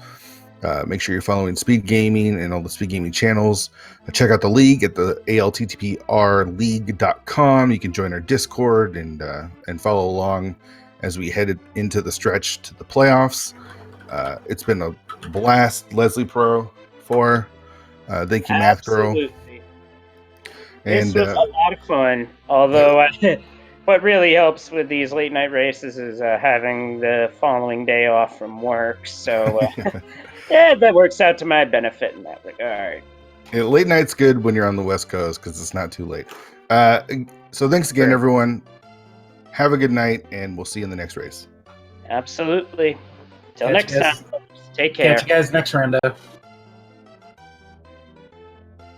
Make sure you're following Speed Gaming and all the Speed Gaming channels. Check out the league at the ALTTPR league.com. You can join our Discord and follow along as we head into the stretch to the playoffs. It's been a blast, Leslie Pro 4. Thank you, Math Girl. Absolutely. And This was a lot of fun. Although, what really helps with these late night races is having the following day off from work. So, yeah, that works out to my benefit in that regard. Yeah, late night's good when you're on the West Coast because it's not too late. So thanks again, everyone. Have a good night, and we'll see you in the next race. Absolutely. Till next time. Take care. Catch you guys next round.